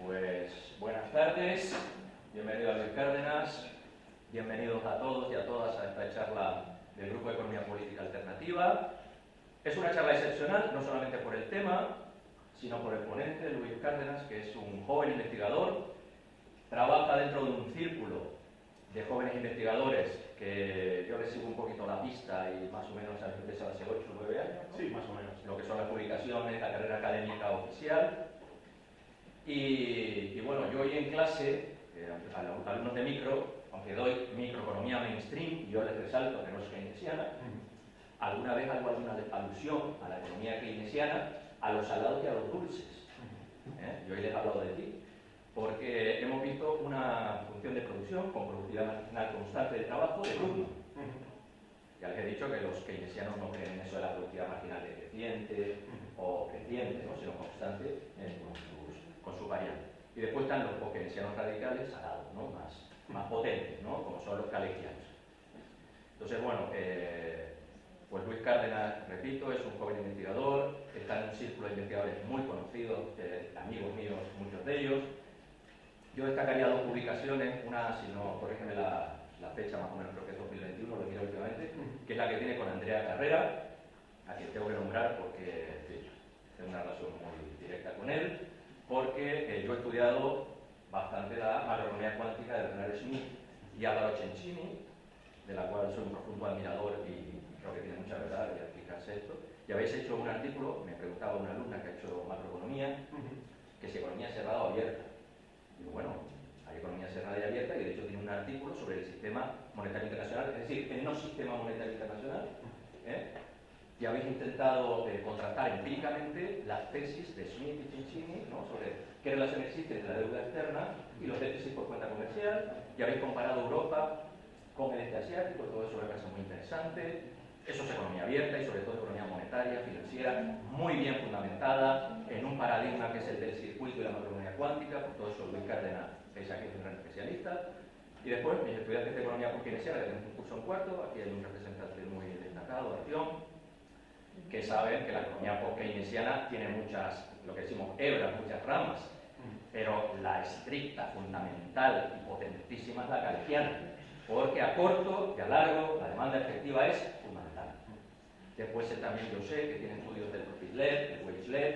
Pues buenas tardes, bienvenido a Luis Cárdenas, bienvenidos a todos y a todas a esta charla del Grupo de Economía Política Alternativa. Es una charla excepcional, no solamente por el tema, sino por el ponente, Luis Cárdenas, que es un joven investigador, trabaja dentro de un círculo de jóvenes investigadores que yo les sigo un poquito la pista y más o menos empieza hace 8 o 9 años, ¿no? Sí, más o menos. Lo que son las publicaciones, la carrera académica oficial. Y bueno, yo hoy en clase, a los alumnos de micro, aunque doy microeconomía mainstream, yo les resalto que no es keynesiana, alguna vez hago alguna alusión a la economía keynesiana, a los salados y a los dulces. Yo hoy les he hablado de ti, porque hemos visto una función de producción con productividad marginal constante de trabajo de Krugman. Ya les he dicho que los keynesianos no creen en eso de la productividad marginal decreciente o creciente, ¿no? Sino constante con su variante. Y después están los keynesianos radicales salados, ¿no? más potentes, ¿no? Como son los calequianos. Entonces, bueno, pues Luis Cárdenas, repito, es un joven investigador, está en un círculo de investigadores muy conocidos, amigos míos, muchos de ellos. Yo destacaría dos publicaciones, una, si no, corrígeme la fecha más o menos, creo que es 2021, lo miro últimamente, que es la que tiene con Andrea Carrera, a quien tengo que nombrar porque tengo una relación muy directa con él, porque yo he estudiado bastante la macroeconomía cuántica de Bernard Schmitt y Álvaro Cencini, de la cual soy un profundo admirador y creo que tiene mucha verdad de explicarse esto. Y habéis hecho un artículo, me preguntaba una alumna que ha hecho macroeconomía, que si economía cerrada o abierta. Digo, bueno, hay economía cerrada y abierta, y de hecho tiene un artículo sobre el sistema monetario internacional, es decir, el no sistema monetario internacional. Y habéis intentado contrastar empíricamente las tesis de Schmitt y Cencini, ¿no? Sobre qué relación existe entre la deuda externa y los déficits por cuenta comercial, y habéis comparado Europa con el este asiático. Todo eso me parece muy interesante. Eso es economía abierta y sobre todo economía monetaria, financiera, muy bien fundamentada en un paradigma que es el del circuito y la macroeconomía cuántica. Por todo eso Luis Cárdenas, pese a que es un gran especialista. Y después, mis estudiantes de economía keynesiana, que tenemos un curso en cuarto, aquí hay un representante muy destacado, Artión, que saben que la economía keynesiana tiene muchas, lo que decimos, hebras, muchas ramas, pero la estricta, fundamental y potentísima es la cartesiana, porque a corto y a largo la demanda efectiva es fundamental. Después también yo sé que tiene estudios del profit-led, del wage-led,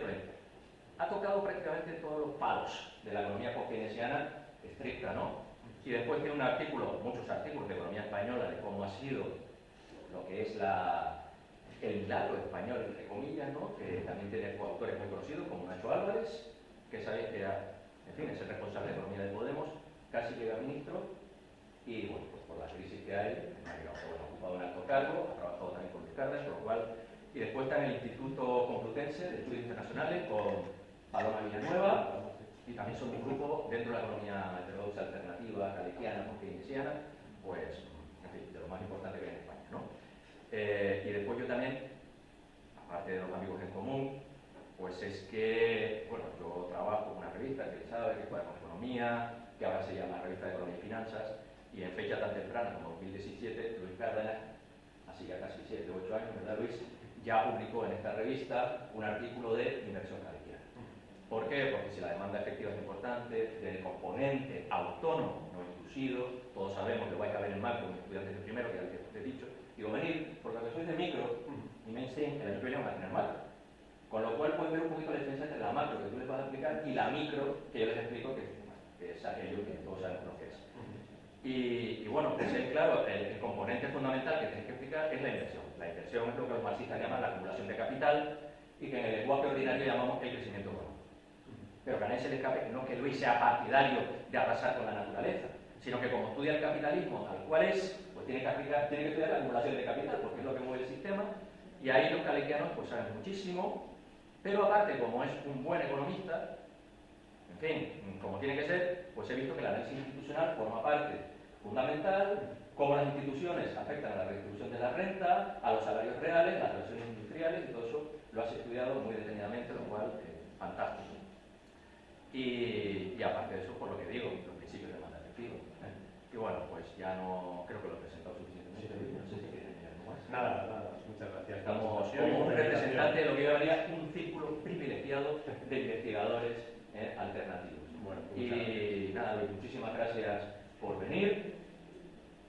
ha tocado prácticamente todos los palos de la economía keynesiana estricta, ¿no? Y después tiene un artículo, muchos artículos de economía española, de cómo ha sido lo que es el milagro español, entre comillas, ¿no? Que también tiene coautores muy conocidos, como Nacho Álvarez, que sabéis que era, en fin, es el responsable de economía de Podemos, casi llega ministro, y bueno, pues por la crisis que hay, ha ocupado un alto cargo, ha trabajado también con Luis Cárdenas, por lo cual, y después está en el Instituto Complutense de Estudios Internacionales con Paloma Villanueva, y también son un grupo dentro de la economía heterodoxa alternativa, calequiana, keynesiana, pues, en fin, de lo más importante que hay en España, ¿no? Y después yo también, aparte de los amigos en común, pues es que, bueno, yo trabajo en una revista que sabe que juega con economía, que ahora se llama Revista de Economía y Finanzas, y en fecha tan temprana como 2017, Luis Cárdenas, así ya casi 7 o 8 años, ¿verdad, Luis? Ya publicó en esta revista un artículo de inversión calequiana. ¿Por qué? Porque si la demanda efectiva es importante, del componente autónomo, no inducido, todos sabemos, lo vais a ver en macro, mis estudiantes de primero, que ya les he dicho, digo, venir, porque lo que sois de micro y mainstream, el año que viene van a tener macro. Con lo cual pueden ver un poquito la diferencia entre la macro que tú les vas a explicar y la micro que yo les explico, que es aquello que todos sabemos lo que es. Y bueno, pues claro, el componente fundamental que tenéis que explicar es la inversión. La inversión es lo que los marxistas llaman la acumulación de capital y que en el lenguaje ordinario llamamos el crecimiento económico. Pero que a nadie se le escape, no que Luis sea partidario de arrasar con la naturaleza, sino que como estudia el capitalismo tal cual es, pues tiene que estudiar la acumulación de capital, porque es lo que mueve el sistema, y ahí los calequianos pues saben muchísimo, pero aparte, como es un buen economista, en fin, como tiene que ser, pues he visto que el análisis institucional forma parte fundamental, cómo las instituciones afectan a la redistribución de la renta, a los salarios reales, las relaciones industriales, y todo eso lo has estudiado muy detenidamente, lo cual fantástico. Y aparte de eso, por lo que digo, los principios de demanda efectiva. Y bueno, pues ya no creo que lo he presentado suficientemente. No sé si quieren añadir algo más. Nada, muchas gracias. Estamos como un representante de lo que yo llamaría un círculo privilegiado de investigadores alternativos. Bueno, y nada, muchísimas gracias por venir.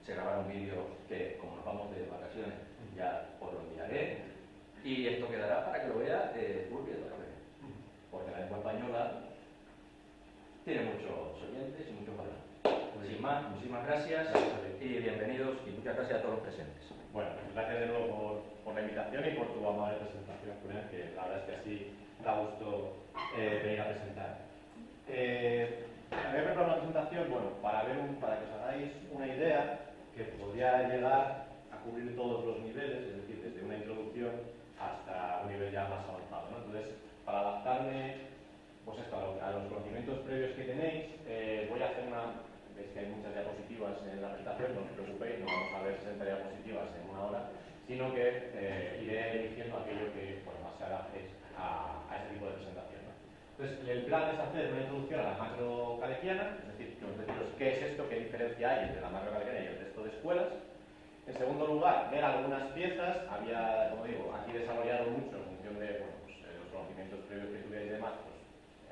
Se grabará un vídeo que, como nos vamos de vacaciones, ya os lo enviaré. Y esto quedará para que lo vea Urbi otra vez. Porque la lengua española tiene muchos oyentes y muchos hablantes. Sin más, muchísimas gracias y bienvenidos y muchas gracias a todos los presentes. Bueno, pues gracias de nuevo por la invitación y por tu amable presentación, Julián, que la verdad es que así da gusto venir a presentar. Había preparado una presentación, bueno, para que os hagáis una idea que podría llegar a cubrir todos los niveles, es decir, desde una introducción hasta un nivel ya más avanzado, ¿no? Entonces, para adaptarme pues esto, a los conocimientos previos que tenéis, voy a hacer veis que hay muchas diapositivas en la presentación, no os preocupéis, no vamos a ver 60 diapositivas en una hora, sino que iré diciendo aquello que más se adapte a este tipo de presentación, ¿no? Entonces, el plan es hacer una introducción a la macro caleciana, es decir, deciros qué es esto, qué diferencia hay entre la macro caleciana y el resto de escuelas. En segundo lugar, ver algunas piezas. Había, como digo, aquí desarrollado mucho en función de los conocimientos previos que tuviera y demás,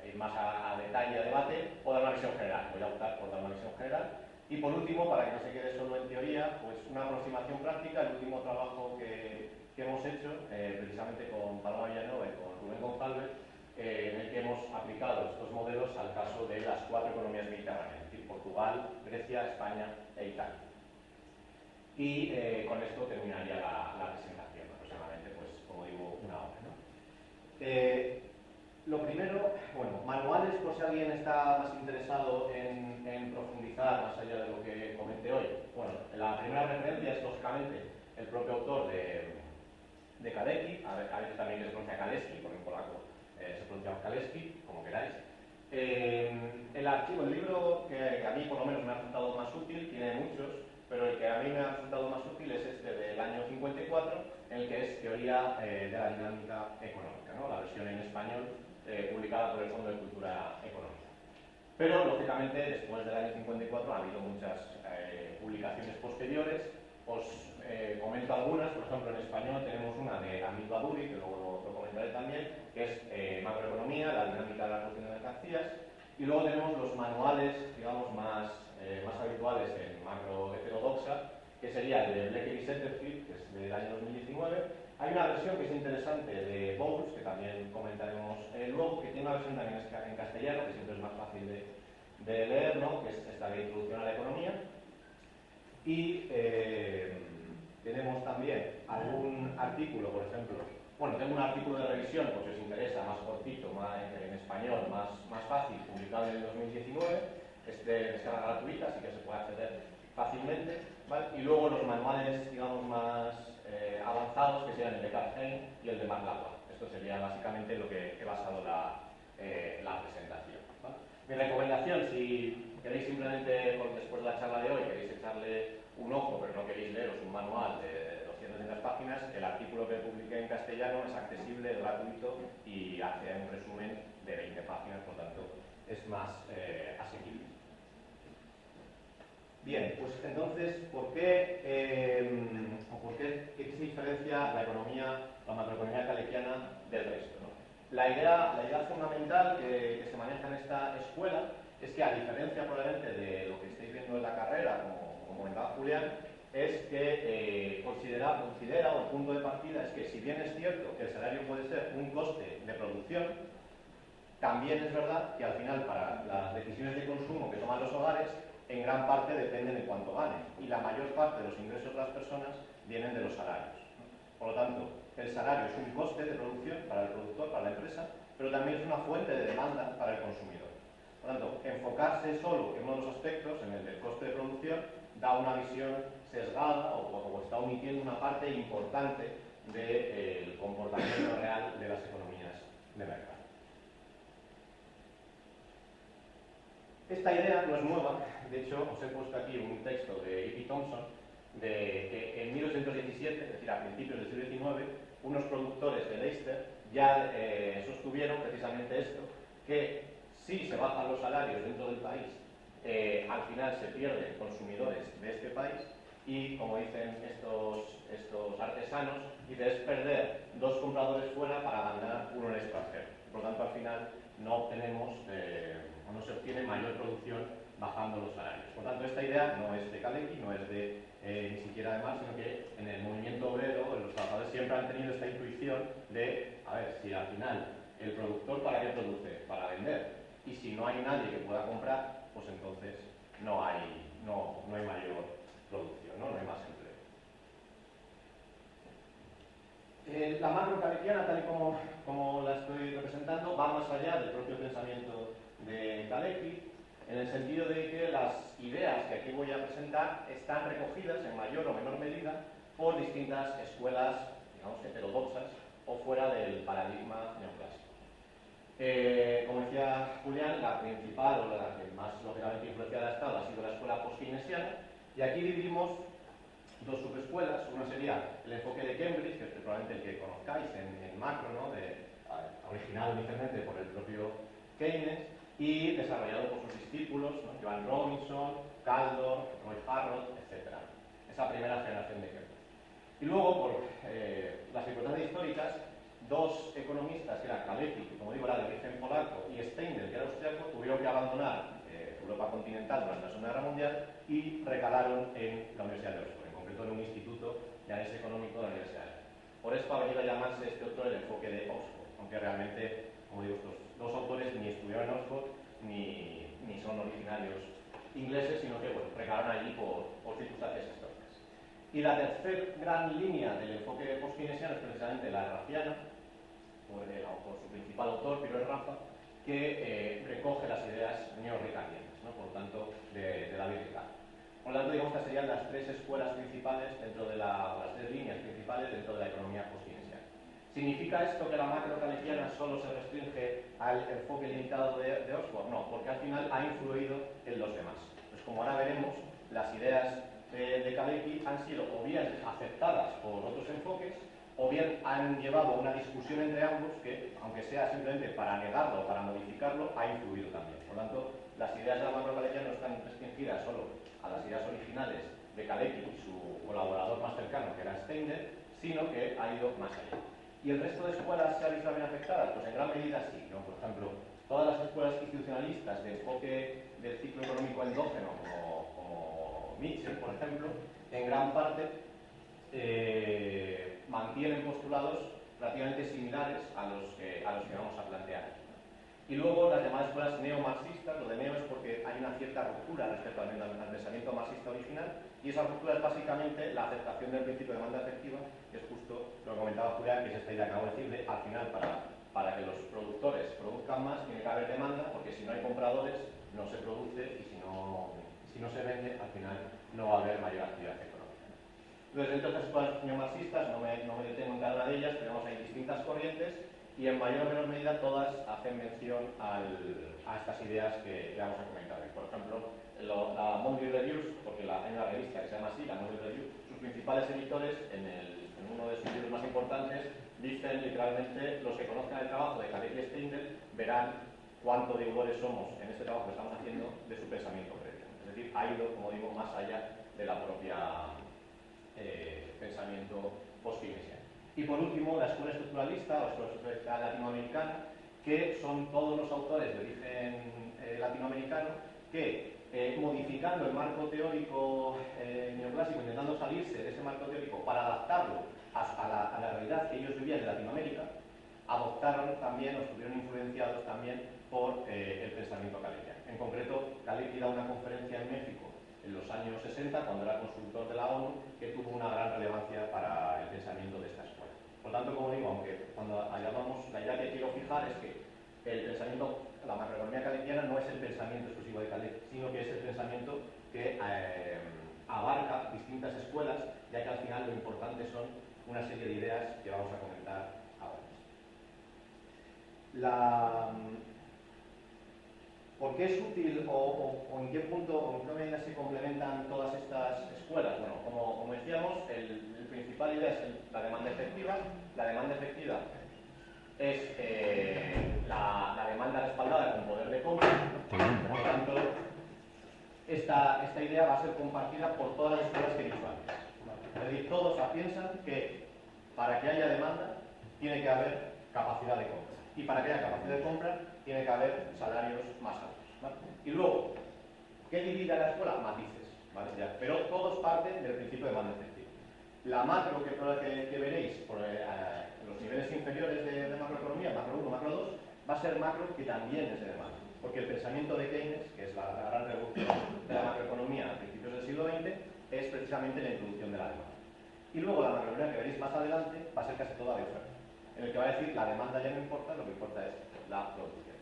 ir más a detalle, a debate, o dar una visión general. Voy a optar por dar una visión general. Y por último, para que no se quede solo en teoría, pues una aproximación práctica, el último trabajo que hemos hecho, precisamente con Paloma Villanueva y con Rubén González, en el que hemos aplicado estos modelos al caso de las 4 economías mediterráneas, es decir, Portugal, Grecia, España e Italia. Y con esto terminaría la presentación, aproximadamente, pues como digo, una hora, ¿no? Lo primero, manuales por si alguien está más interesado en profundizar más allá de lo que comenté hoy. Bueno, la primera referencia es lógicamente el propio autor de Kalecki, a veces también se pronuncia Kaleski, porque en polaco se pronuncia Kaleski, como queráis. El archivo, el libro que a mí por lo menos me ha resultado más útil, tiene muchos, pero el que a mí me ha resultado más útil es este del año 54, en el que es Teoría de la Dinámica Económica, ¿no? La versión en español publicada por el Fondo de Cultura Económica. Pero, lógicamente, después del año 54 ha habido muchas publicaciones posteriores. Os comento algunas. Por ejemplo, en español tenemos una de Amit Badawi, que luego lo comentaré también, que es Macroeconomía, la dinámica de la producción de mercancías. Y luego tenemos los manuales, digamos, más habituales en macro heterodoxa, que sería el de Blecker y Setterfield, que es del año 2019. Hay una versión que es interesante de Bowles, que también comentaremos luego, que tiene una versión también en castellano, que siempre es más fácil de leer, ¿no? Que es esta de Introducción a la Economía. Y tenemos también algún artículo, por ejemplo, tengo un artículo de revisión, por si os interesa, más cortito, más en español, más fácil, publicado en el 2019, es de descarga gratuita, así que se puede acceder fácilmente, ¿vale? Y luego los manuales, digamos, más avanzados, que serían el de Carlsen y el de Marc Lavoie. Esto sería básicamente lo que he basado la presentación, ¿vale? Mi recomendación, si queréis simplemente, después de la charla de hoy, queréis echarle un ojo, pero no queréis leeros un manual de 200 páginas, el artículo que publiqué en castellano es accesible, gratuito y hace un resumen de 20 páginas, por tanto, es más asequible. Bien, pues entonces, ¿por qué se diferencia la macroeconomía kaleckiana del resto, ¿no? La idea fundamental que se maneja en esta escuela es que, a diferencia probablemente de lo que estáis viendo en la carrera, como comentaba Julián, es que considera, o el punto de partida es que, si bien es cierto que el salario puede ser un coste de producción, también es verdad que al final, para las decisiones de consumo que toman los hogares, en gran parte dependen de cuánto ganen, y la mayor parte de los ingresos de las personas vienen de los salarios. Por lo tanto, el salario es un coste de producción para el productor, para la empresa, pero también es una fuente de demanda para el consumidor. Por lo tanto, enfocarse solo en uno de los aspectos, en el del coste de producción, da una visión sesgada o está omitiendo una parte importante del comportamiento real de las economías de mercado. Esta idea no es nueva. De hecho, os he puesto aquí un texto de E.P. Thompson, de que en 1817, es decir, a principios del siglo XIX, unos productores de Leicester ya sostuvieron precisamente esto, que si se bajan los salarios dentro del país, al final se pierden consumidores de este país, y, como dicen estos artesanos, es perder 2 compradores fuera para ganar uno en el extranjero. Por lo tanto, al final no obtenemos o no se obtiene mayor producción bajando los salarios. Por lo tanto, esta idea no es de Kalecki, no es de ni siquiera de Marx, sino que en el movimiento obrero los trabajadores siempre han tenido esta intuición de, a ver, si al final el productor ¿para qué produce? Para vender. Y si no hay nadie que pueda comprar, pues entonces no hay mayor producción, no hay más empleo. La macro kaleckiana, tal y como la estoy representando, va más allá del propio pensamiento de Kalecki, en el sentido de que las ideas que aquí voy a presentar están recogidas en mayor o menor medida por distintas escuelas, digamos, heterodoxas o fuera del paradigma neoclásico. Como decía Julián, la principal o la que más lógicamente influenciada ha estado ha sido la escuela post-keynesiana, y aquí dividimos dos subescuelas. Una sería el enfoque de Cambridge, que es probablemente el que conozcáis en macro, ¿no? Originado inicialmente por el propio Keynes y desarrollado por sus discípulos, ¿no? Joan Robinson, Kaldor, Roy Harrod, etc. Esa primera generación de Cambridge. Y luego, por las circunstancias históricas, dos economistas, que eran Kalecki, que como digo era de origen polaco, y Steindl, que era austriaco, tuvieron que abandonar Europa continental durante la Segunda Guerra Mundial y recalaron en la Universidad de Oxford, en concreto en un instituto de análisis económico de la Universidad de Oxford. Por eso ha venido a llamarse este otro el enfoque de Oxford, aunque realmente, como digo, estos dos autores ni estudiaron en Oxford ni son originarios ingleses, sino que bueno, recalaron allí por circunstancias históricas. Y la tercera gran línea del enfoque post-keynesiano es precisamente la raciana, por su principal autor, Pierre Rafa, que recoge las ideas neo-ricardianas, ¿no? Por lo tanto, de David Ricardo. Por lo tanto, digamos que serían las tres escuelas principales dentro de las tres líneas principales dentro de la economía post-keynesiana. ¿Significa esto que la macro kaleckiana solo se restringe al enfoque limitado de Oxford? No, porque al final ha influido en los demás. Pues como ahora veremos, las ideas de Kalecki han sido o bien aceptadas por otros enfoques, o bien han llevado a una discusión entre ambos que, aunque sea simplemente para negarlo o para modificarlo, ha influido también. Por lo tanto, las ideas de la macro kaleckiana no están restringidas solo a las ideas originales de Kalecki y su colaborador más cercano, que era Steindl, sino que ha ido más allá. ¿Y el resto de escuelas se ha visto bien afectadas? Pues en gran medida sí, ¿no? Por ejemplo, todas las escuelas institucionalistas de enfoque del ciclo económico endógeno, como Mitchell, por ejemplo, en gran parte mantienen postulados relativamente similares a los que vamos a plantear. Y luego las demás escuelas neomarxistas, lo de neo es porque hay una cierta ruptura respecto al pensamiento marxista original, y esa ruptura es básicamente la aceptación del principio de demanda efectiva, que es justo lo que comentaba Julián, que es esta idea que acabo de decirle, al final para que los productores produzcan más tiene que haber demanda, porque si no hay compradores no se produce, y si no se vende, al final no va a haber mayor actividad económica. Entonces, dentro de estas escuelas neomarxistas, no me detengo en cada una de ellas, pero hay distintas corrientes, y en mayor o menor medida todas hacen mención a estas ideas que vamos a comentar hoy. Por ejemplo, la Monthly Reviews, porque hay una revista que se llama así, la Monthly Review, sus principales editores en uno de sus libros más importantes dicen literalmente: los que conozcan el trabajo de Kalecki y Steindl verán cuánto deudores somos en este trabajo que estamos haciendo de su pensamiento previo. Es decir, ha ido, como digo, más allá de la propia pensamiento post-keynesiano. Y por último, la escuela estructuralista o escuela estructuralista latinoamericana, que son todos los autores de origen latinoamericano que, modificando el marco teórico neoclásico, intentando salirse de ese marco teórico para adaptarlo a la realidad que ellos vivían en Latinoamérica, adoptaron también o estuvieron influenciados también por el pensamiento kaleckiano. En concreto, Kalecki da una conferencia en México en los años 60, cuando era consultor de la ONU, que tuvo una gran relevancia para el pensamiento de esta escuela. Por tanto, como digo, aunque cuando llamamos, la idea que quiero fijar es que el pensamiento, la macroeconomía kaleckiana no es el pensamiento exclusivo de Kalecki, sino que es el pensamiento que abarca distintas escuelas, ya que al final lo importante son una serie de ideas que vamos a comentar ahora. ¿Por qué es útil o en qué punto o en qué medida se complementan todas estas escuelas? Bueno, como decíamos, la principal idea es la demanda efectiva. La demanda efectiva es la demanda respaldada con poder de compra. Por lo tanto, esta idea va a ser compartida por todas las escuelas que he dicho antes. Es decir, todos piensan que para que haya demanda tiene que haber capacidad de compra. Y para que haya capacidad de compra, tiene que haber salarios más altos, ¿vale? Y luego, ¿qué divide a la escuela? Matices, ¿vale? Ya, pero todos parten del principio de demanda efectiva. La macro que veréis por los niveles inferiores de macroeconomía, macro 1, macro 2, va a ser macro que también es de demanda. Porque el pensamiento de Keynes, que es la gran revolución de la macroeconomía a principios del siglo XX, es precisamente la introducción de la demanda. Y luego la macroeconomía que veréis más adelante va a ser casi toda de oferta, en el que va a decir la demanda ya no importa, lo que importa es la producción.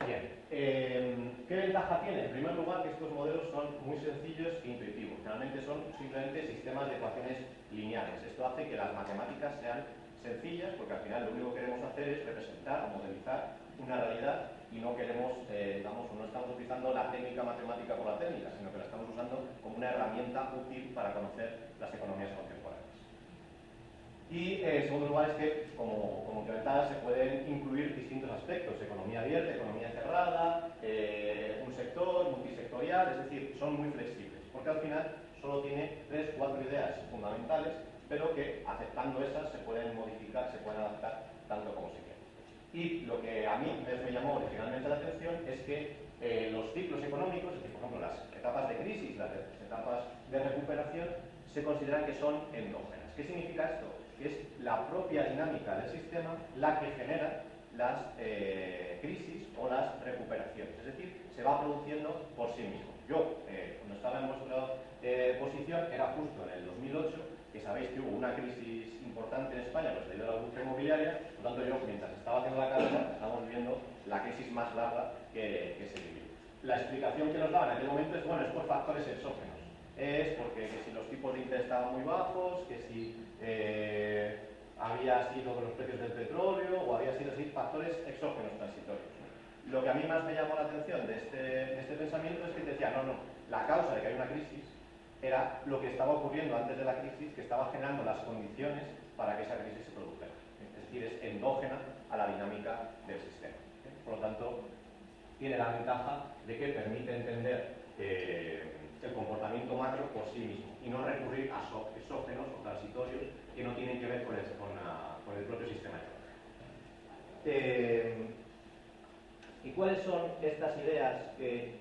Bien, ¿qué ventaja tiene? En primer lugar, que estos modelos son muy sencillos e intuitivos. Realmente son simplemente sistemas de ecuaciones lineales. Esto hace que las matemáticas sean sencillas, porque al final lo único que queremos hacer es representar o modelizar una realidad y no queremos, no estamos utilizando la técnica matemática por la técnica, sino que la estamos usando como una herramienta útil para conocer las economías contemporáneas. Y en segundo lugar es que, como comentadas, se pueden incluir distintos aspectos: economía abierta, economía cerrada, un sector, multisectorial, es decir, son muy flexibles, porque al final solo tiene 3 o 4 ideas fundamentales, pero que aceptando esas se pueden modificar, se pueden adaptar tanto como se quiera. Y lo que a mí me llamó originalmente la atención es que los ciclos económicos, es decir, por ejemplo, las etapas de crisis, las etapas de recuperación, se consideran que son endógenas. ¿Qué significa esto? Que es la propia dinámica del sistema la que genera las crisis o las recuperaciones. Es decir, se va produciendo por sí mismo. Yo, cuando estaba en vuestra posición, era justo en el 2008, que sabéis que hubo una crisis importante en España, pues debido a la burbuja inmobiliaria. Por lo tanto, yo, mientras estaba haciendo la carrera, estábamos viviendo la crisis más larga que se vivió. La explicación que nos daban en aquel momento es, bueno, es por factores exógenos. Es porque que si los tipos de interés estaban muy bajos, que si había sido con los precios del petróleo, o había sido así, factores exógenos transitorios. Lo que a mí más me llamó la atención de este pensamiento es que decía, no, la causa de que hay una crisis era lo que estaba ocurriendo antes de la crisis, que estaba generando las condiciones para que esa crisis se produjera. Es decir, es endógena a la dinámica del sistema. Por lo tanto, tiene la ventaja de que permite entender el comportamiento macro por sí mismo y no recurrir a exógenos o transitorios que no tienen que ver con el propio sistema económico. ¿Y cuáles son estas ideas que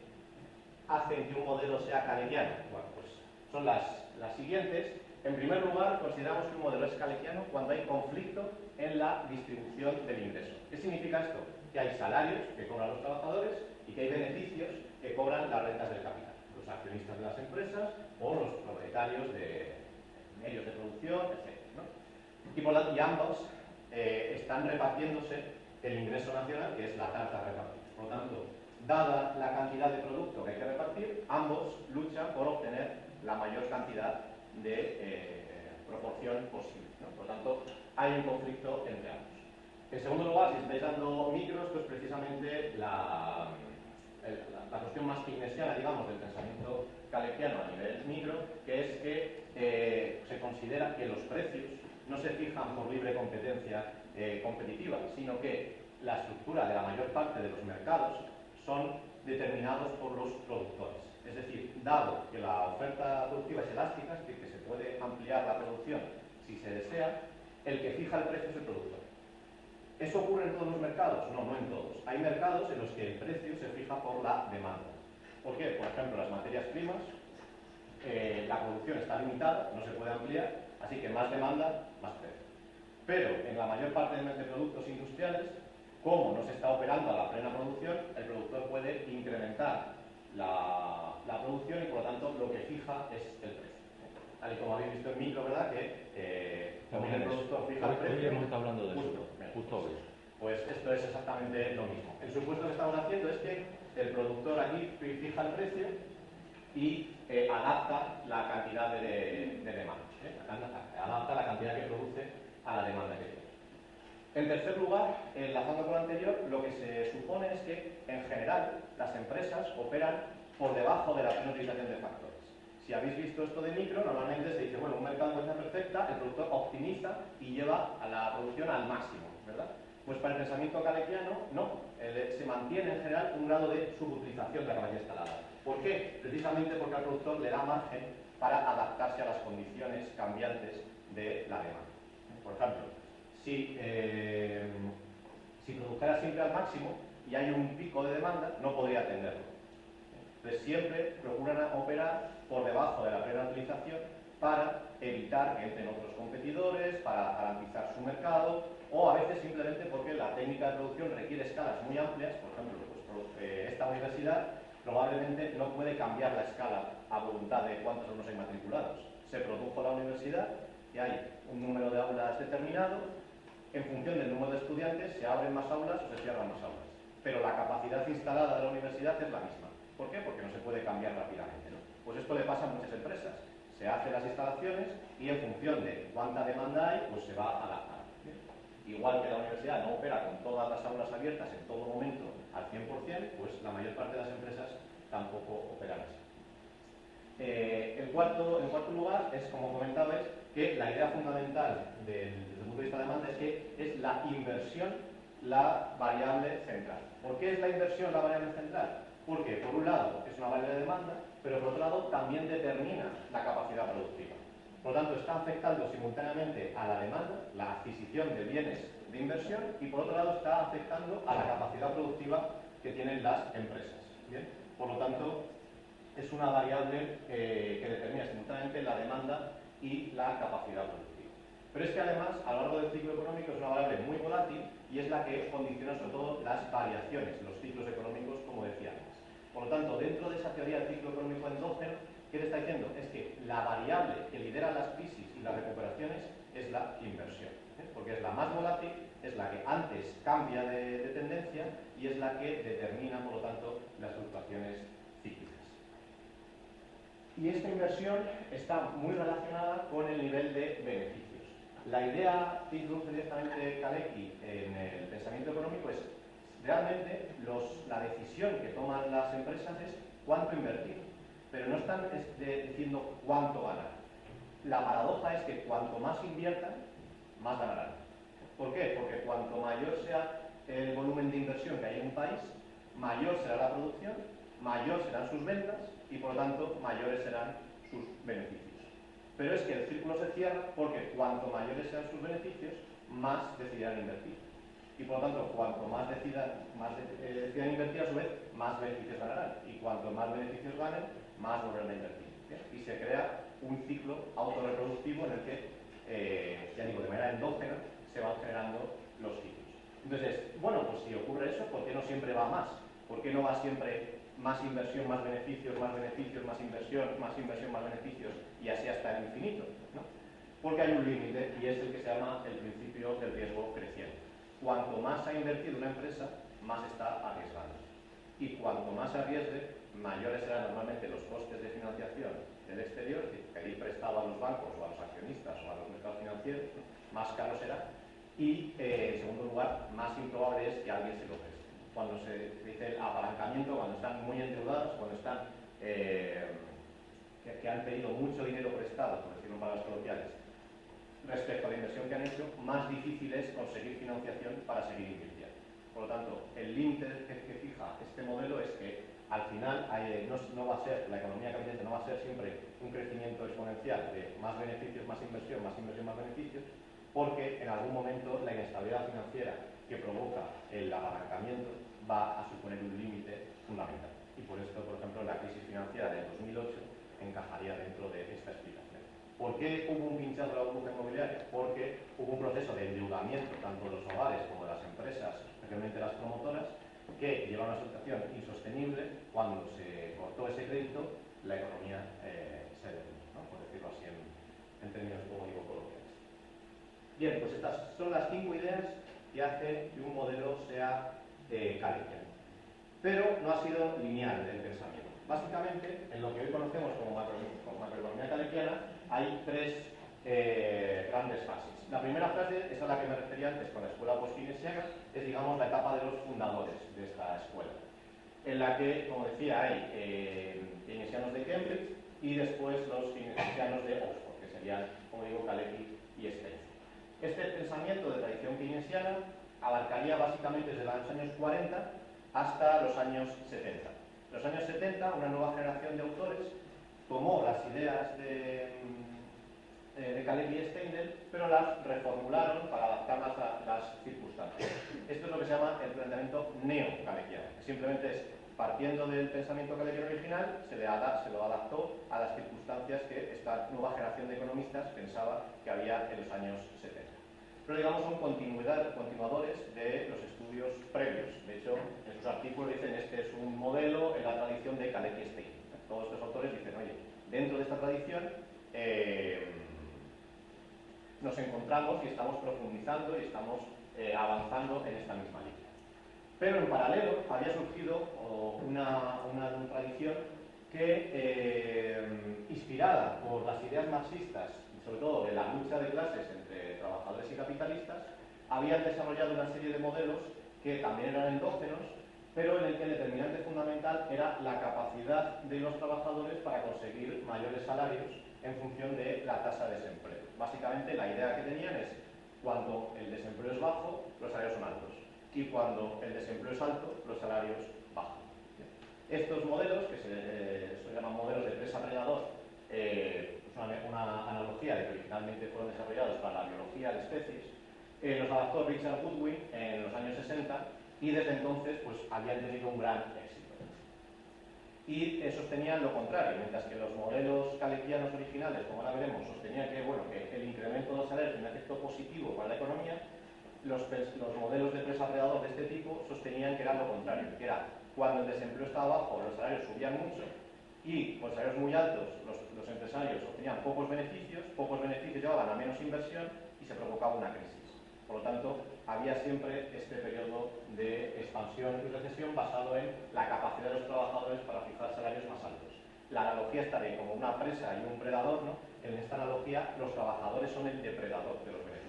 hacen que un modelo sea kaleciano? Bueno, pues son las siguientes. En primer lugar, consideramos que un modelo es kaleciano cuando hay conflicto en la distribución del ingreso. ¿Qué significa esto? Que hay salarios que cobran los trabajadores y que hay beneficios que cobran las rentas del capital, los accionistas de las empresas o los propietarios de medios de producción, etc., ¿no? Y ambos están repartiéndose el ingreso nacional, que es la tarta a repartir. Por lo tanto, dada la cantidad de producto que hay que repartir, ambos luchan por obtener la mayor cantidad de proporción posible, ¿no? Por lo tanto, hay un conflicto entre ambos. En segundo lugar, si estáis dando micros, pues precisamente la cuestión más keynesiana, digamos, del pensamiento kaleciano a nivel micro, que es que se considera que los precios no se fijan por libre competencia competitiva, sino que la estructura de la mayor parte de los mercados son determinados por los productores. Es decir, dado que la oferta productiva es elástica, es decir, que se puede ampliar la producción si se desea, el que fija el precio es el productor. ¿Eso ocurre en todos los mercados? No, no en todos. Hay mercados en los que el precio se fija por la demanda. ¿Por qué? Por ejemplo, las materias primas, la producción está limitada, no se puede ampliar, así que más demanda, más precio. Pero en la mayor parte de productos industriales, como no se está operando a la plena producción, el productor puede incrementar la producción y por lo tanto lo que fija es el precio. Tal y como habéis visto en micro, ¿verdad? Que también el productor fija el precio. Hoy hemos estado hablando de eso. Justo hoy. Pues esto es exactamente lo mismo. El supuesto que estamos haciendo es que el productor aquí fija el precio y adapta la cantidad de demanda. Adapta la cantidad que produce a la demanda que tiene. En tercer lugar, enlazando con lo anterior, lo que se supone es que, en general, las empresas operan por debajo de la priorización de factores. Si habéis visto esto de micro, normalmente se dice, bueno, un mercado de fuerza perfecta, el productor optimiza y lleva a la producción al máximo, ¿verdad? Pues para el pensamiento kaleciano, no. Se mantiene en general un grado de subutilización de la capacidad instalada. ¿Por qué? Precisamente porque al productor le da margen para adaptarse a las condiciones cambiantes de la demanda. Por ejemplo, si Si produjera siempre al máximo y hay un pico de demanda, no podría atenderlo. Entonces siempre procuran operar por debajo de la plena utilización para evitar que entren otros competidores, para garantizar su mercado, o a veces simplemente porque la técnica de producción requiere escalas muy amplias. Por ejemplo, esta universidad probablemente no puede cambiar la escala a voluntad de cuántos alumnos hay matriculados. Se produjo la universidad y hay un número de aulas determinado. En función del número de estudiantes se abren más aulas o se cierran más aulas. Pero la capacidad instalada de la universidad es la misma. ¿Por qué? Porque no se puede cambiar rápidamente, ¿no? Pues esto le pasa a muchas empresas. Se hacen las instalaciones y en función de cuánta demanda hay, pues se va adaptando. Igual que la universidad no opera con todas las aulas abiertas en todo momento al 100%, pues la mayor parte de las empresas tampoco operan así. En cuarto lugar, es como comentabais, que la idea fundamental desde el punto de vista de demanda es que es la inversión la variable central. ¿Por qué es la inversión la variable central? Porque por un lado es una variable de demanda, pero por otro lado también determina la capacidad productiva. Por lo tanto, está afectando simultáneamente a la demanda, la adquisición de bienes de inversión, y por otro lado está afectando a la capacidad productiva que tienen las empresas. ¿Bien? Por lo tanto, es una variable que determina simultáneamente la demanda y la capacidad productiva. Pero es que además, a lo largo del ciclo económico, es una variable muy volátil y es la que condiciona sobre todo las variaciones, los ciclos económicos, como decía antes. Por lo tanto, dentro de esa teoría del ciclo económico endógeno, ¿qué le está diciendo? Es que la variable que lidera las crisis y las recuperaciones es la inversión, porque es la más volátil, es la que antes cambia de tendencia y es la que determina, por lo tanto, las fluctuaciones cíclicas. Y esta inversión está muy relacionada con el nivel de beneficios. La idea que introduce directamente Kalecki en el pensamiento económico es realmente la decisión que toman las empresas es cuánto invertir, pero no están diciendo cuánto ganar. La paradoja es que cuanto más inviertan, más ganarán. ¿Por qué? Porque cuanto mayor sea el volumen de inversión que hay en un país, mayor será la producción, mayor serán sus ventas y por lo tanto mayores serán sus beneficios. Pero es que el círculo se cierra porque cuanto mayores sean sus beneficios, más decidirán invertir. Y por lo tanto, cuanto más decidan invertir, a su vez, más beneficios ganarán. Y cuanto más beneficios ganen, más volverán a invertir. ¿Bien? Y se crea un ciclo autorreproductivo en el que, ya digo, de manera endógena, se van generando los ciclos. Entonces, bueno, pues si ocurre eso, ¿por qué no siempre va más? ¿Por qué no va siempre más inversión, más beneficios, más beneficios, más inversión, más inversión, más beneficios, y así hasta el infinito? ¿No? Porque hay un límite y es el que se llama el principio del riesgo creciente. Cuanto más ha invertido una empresa, más está arriesgando. Y cuanto más arriesgue, mayores serán normalmente los costes de financiación del exterior, es decir, pedir prestado a los bancos o a los accionistas o a los mercados financieros, más caro será. Y, en segundo lugar, más improbable es que alguien se lo preste. Cuando se dice el apalancamiento, cuando están muy endeudados, cuando están que han pedido mucho dinero prestado, por decirlo en palabras coloquiales, respecto a la inversión que han hecho, más difícil es conseguir financiación para seguir invirtiendo. Por lo tanto, el límite que fija este modelo es que al final no va a ser, la economía capitalista no va a ser siempre un crecimiento exponencial de más beneficios, más inversión, más inversión, más beneficios, porque en algún momento la inestabilidad financiera que provoca el apalancamiento va a suponer un límite fundamental. Y por esto, por ejemplo, la crisis financiera de 2008 encajaría dentro de esta explicación. ¿Por qué hubo un pinchazo de la burbuja inmobiliaria? Porque hubo un proceso de endeudamiento tanto de los hogares como de las empresas, especialmente las promotoras, que lleva a una situación insostenible. Cuando se cortó ese crédito, la economía se detuvo, ¿no? Por decirlo así en términos, como digo, coloquiales. Bien, pues estas son las 5 ideas que hacen que un modelo sea kaleckiano. Pero no ha sido lineal el pensamiento. Básicamente, en lo que hoy conocemos como macroeconomía kaleckiana, hay 3 grandes fases. La primera fase es a la que me refería antes con la escuela post-keynesiana, es, digamos, la etapa de los fundadores de esta escuela, en la que, como decía, hay keynesianos de Cambridge y después los keynesianos de Oxford, que serían, como digo, Kalecki y Stein. Este pensamiento de tradición keynesiana abarcaría básicamente desde los años 40 hasta los años 70. En los años 70, una nueva generación de autores tomó las ideas de de Kalecki y Steindl, pero las reformularon para adaptarlas a las circunstancias. Esto es lo que se llama el planteamiento neo-kaleckiano, que simplemente es, partiendo del pensamiento kaleckiano original, se lo adaptó a las circunstancias que esta nueva generación de economistas pensaba que había en los años 70. Pero digamos son continuadores de los estudios previos. De hecho, en sus artículos dicen este es un modelo en la tradición de Kalecki y Steindl. Todos estos autores dicen, oye, dentro de esta tradición nos encontramos y estamos profundizando y estamos avanzando en esta misma línea. Pero en paralelo había surgido una tradición que, inspirada por las ideas marxistas, sobre todo de la lucha de clases entre trabajadores y capitalistas, habían desarrollado una serie de modelos que también eran endógenos, pero en el que el determinante fundamental era la capacidad de los trabajadores para conseguir mayores salarios en función de la tasa de desempleo. Básicamente la idea que tenían es, cuando el desempleo es bajo, los salarios son altos, y cuando el desempleo es alto, los salarios bajan. Estos modelos, que se llaman modelos de presa-predador, es una analogía de que originalmente fueron desarrollados para la biología de especies, los adaptó Richard Goodwin en los años 60 y desde entonces pues, habían tenido un gran éxito. Y sostenían lo contrario, mientras que los modelos kaleckianos originales, como ahora veremos, sostenían que, bueno, que el incremento de los salarios tiene un efecto positivo para la economía, los modelos de presa-predador de este tipo sostenían que era lo contrario, que era cuando el desempleo estaba bajo, los salarios subían mucho y con salarios muy altos los empresarios obtenían pocos beneficios llevaban a menos inversión y se provocaba una crisis. Por lo tanto, había siempre este periodo de expansión y recesión basado en la capacidad de los trabajadores para fijar salarios más altos. La analogía está de como una presa y un predador, ¿no? En esta analogía, los trabajadores son el depredador de los beneficios.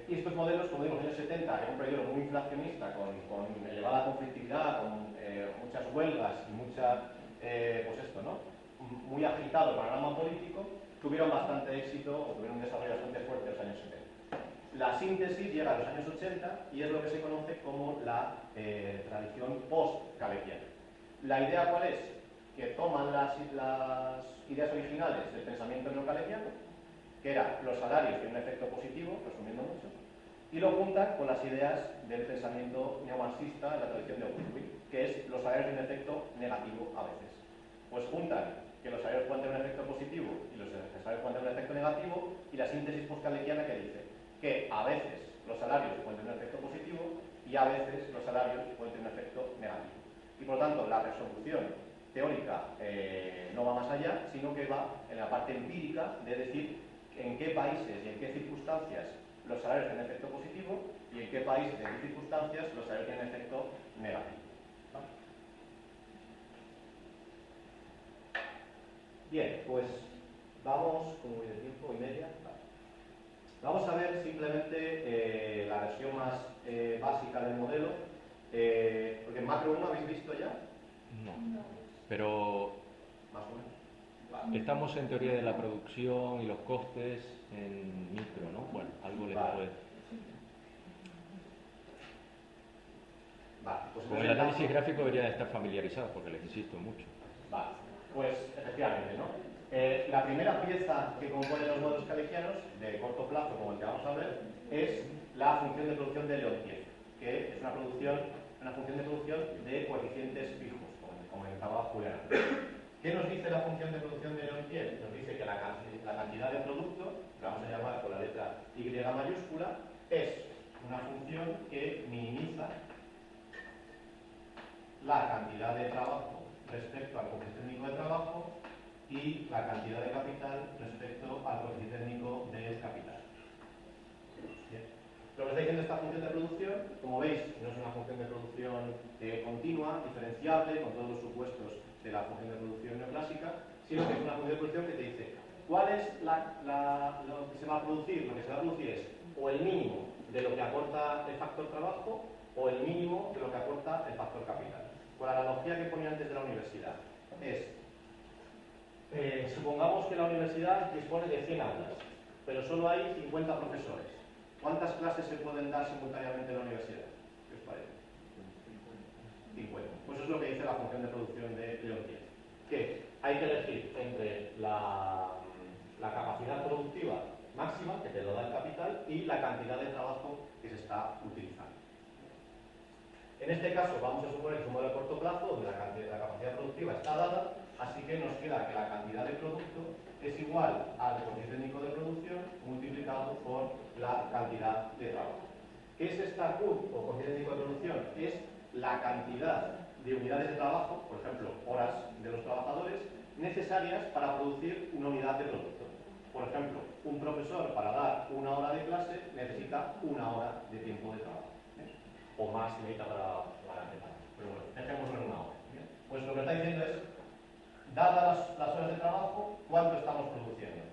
Y estos modelos, como digo, en los años 70, era un periodo muy inflacionista, con elevada conflictividad, con muchas huelgas y mucha, pues esto, ¿no? Muy agitado el panorama político, tuvieron bastante éxito o tuvieron un desarrollo bastante fuerte en los años 70. La síntesis llega a los años 80 y es lo que se conoce como la tradición post-kaleckiana. ¿La idea cuál es? Que toman las ideas originales del pensamiento neokaleckiano, que era los salarios tienen un efecto positivo, resumiendo mucho, y lo juntan con las ideas del pensamiento neomarxista de la tradición de Goodwin, que es los salarios tienen un efecto negativo a veces. Pues juntan que los salarios pueden tener un efecto positivo y los salarios pueden tener un efecto negativo, y la síntesis post-kaleckiana que dice que a veces los salarios pueden tener un efecto positivo y a veces los salarios pueden tener un efecto negativo. Y por lo tanto, la resolución teórica no va más allá, sino que va en la parte empírica de decir en qué países y en qué circunstancias los salarios tienen efecto positivo y en qué países y en qué circunstancias los salarios tienen efecto negativo. ¿Vale? Bien, pues vamos, como voy de tiempo y media, vale. Vamos a ver simplemente la versión más básica del modelo, porque en macro 1 habéis visto ya. No, pero Más o menos. Vale. estamos en teoría de la producción y los costes en micro, ¿no? Bueno, algo les Vale. puede... Vale, pues Con el análisis gráfico deberían estar familiarizados porque les insisto mucho. Vale, pues efectivamente, ¿no? La primera pieza que compone los modelos kaleckianos, de corto plazo, como el que vamos a ver, es la función de producción de Leontief, que es una función de producción de coeficientes fijos, como comentaba Julián. ¿Qué nos dice la función de producción de Leontief? Nos dice que la cantidad de producto, que vamos a llamar con la letra Y mayúscula, es una función que minimiza la cantidad de trabajo respecto al coeficiente técnico de trabajo y la cantidad de capital respecto al coeficiente técnico del capital. Bien. Lo que está diciendo esta función de producción, como veis, no es una función de producción continua, diferenciable, con todos los supuestos de la función de producción neoclásica, sino que es una función de producción que te dice cuál es lo que se va a producir. Lo que se va a producir es o el mínimo de lo que aporta el factor trabajo o el mínimo de lo que aporta el factor capital. Con la analogía que ponía antes de la universidad, supongamos que la universidad dispone de 100 aulas, pero solo hay 50 profesores. ¿Cuántas clases se pueden dar simultáneamente en la universidad? ¿Qué os parece? 50. Pues eso es lo que dice la función de producción de Leontief, que hay que elegir entre la capacidad productiva máxima, que te lo da el capital, y la cantidad de trabajo que se está utilizando. En este caso vamos a suponer que es un modelo a corto plazo donde la capacidad productiva está dada, así que nos queda que la cantidad de producto es igual al coeficiente técnico de producción multiplicado por la cantidad de trabajo. ¿Qué es esta Q o coeficiente técnico de producción? Es la cantidad de unidades de trabajo, por ejemplo, horas de los trabajadores, necesarias para producir una unidad de producto. Por ejemplo, un profesor para dar una hora de clase necesita una hora de tiempo de trabajo. O más si necesita para preparar. Pero bueno, dejémoslo en una hora. Pues lo que está diciendo es, dadas las horas de trabajo, ¿cuánto estamos produciendo?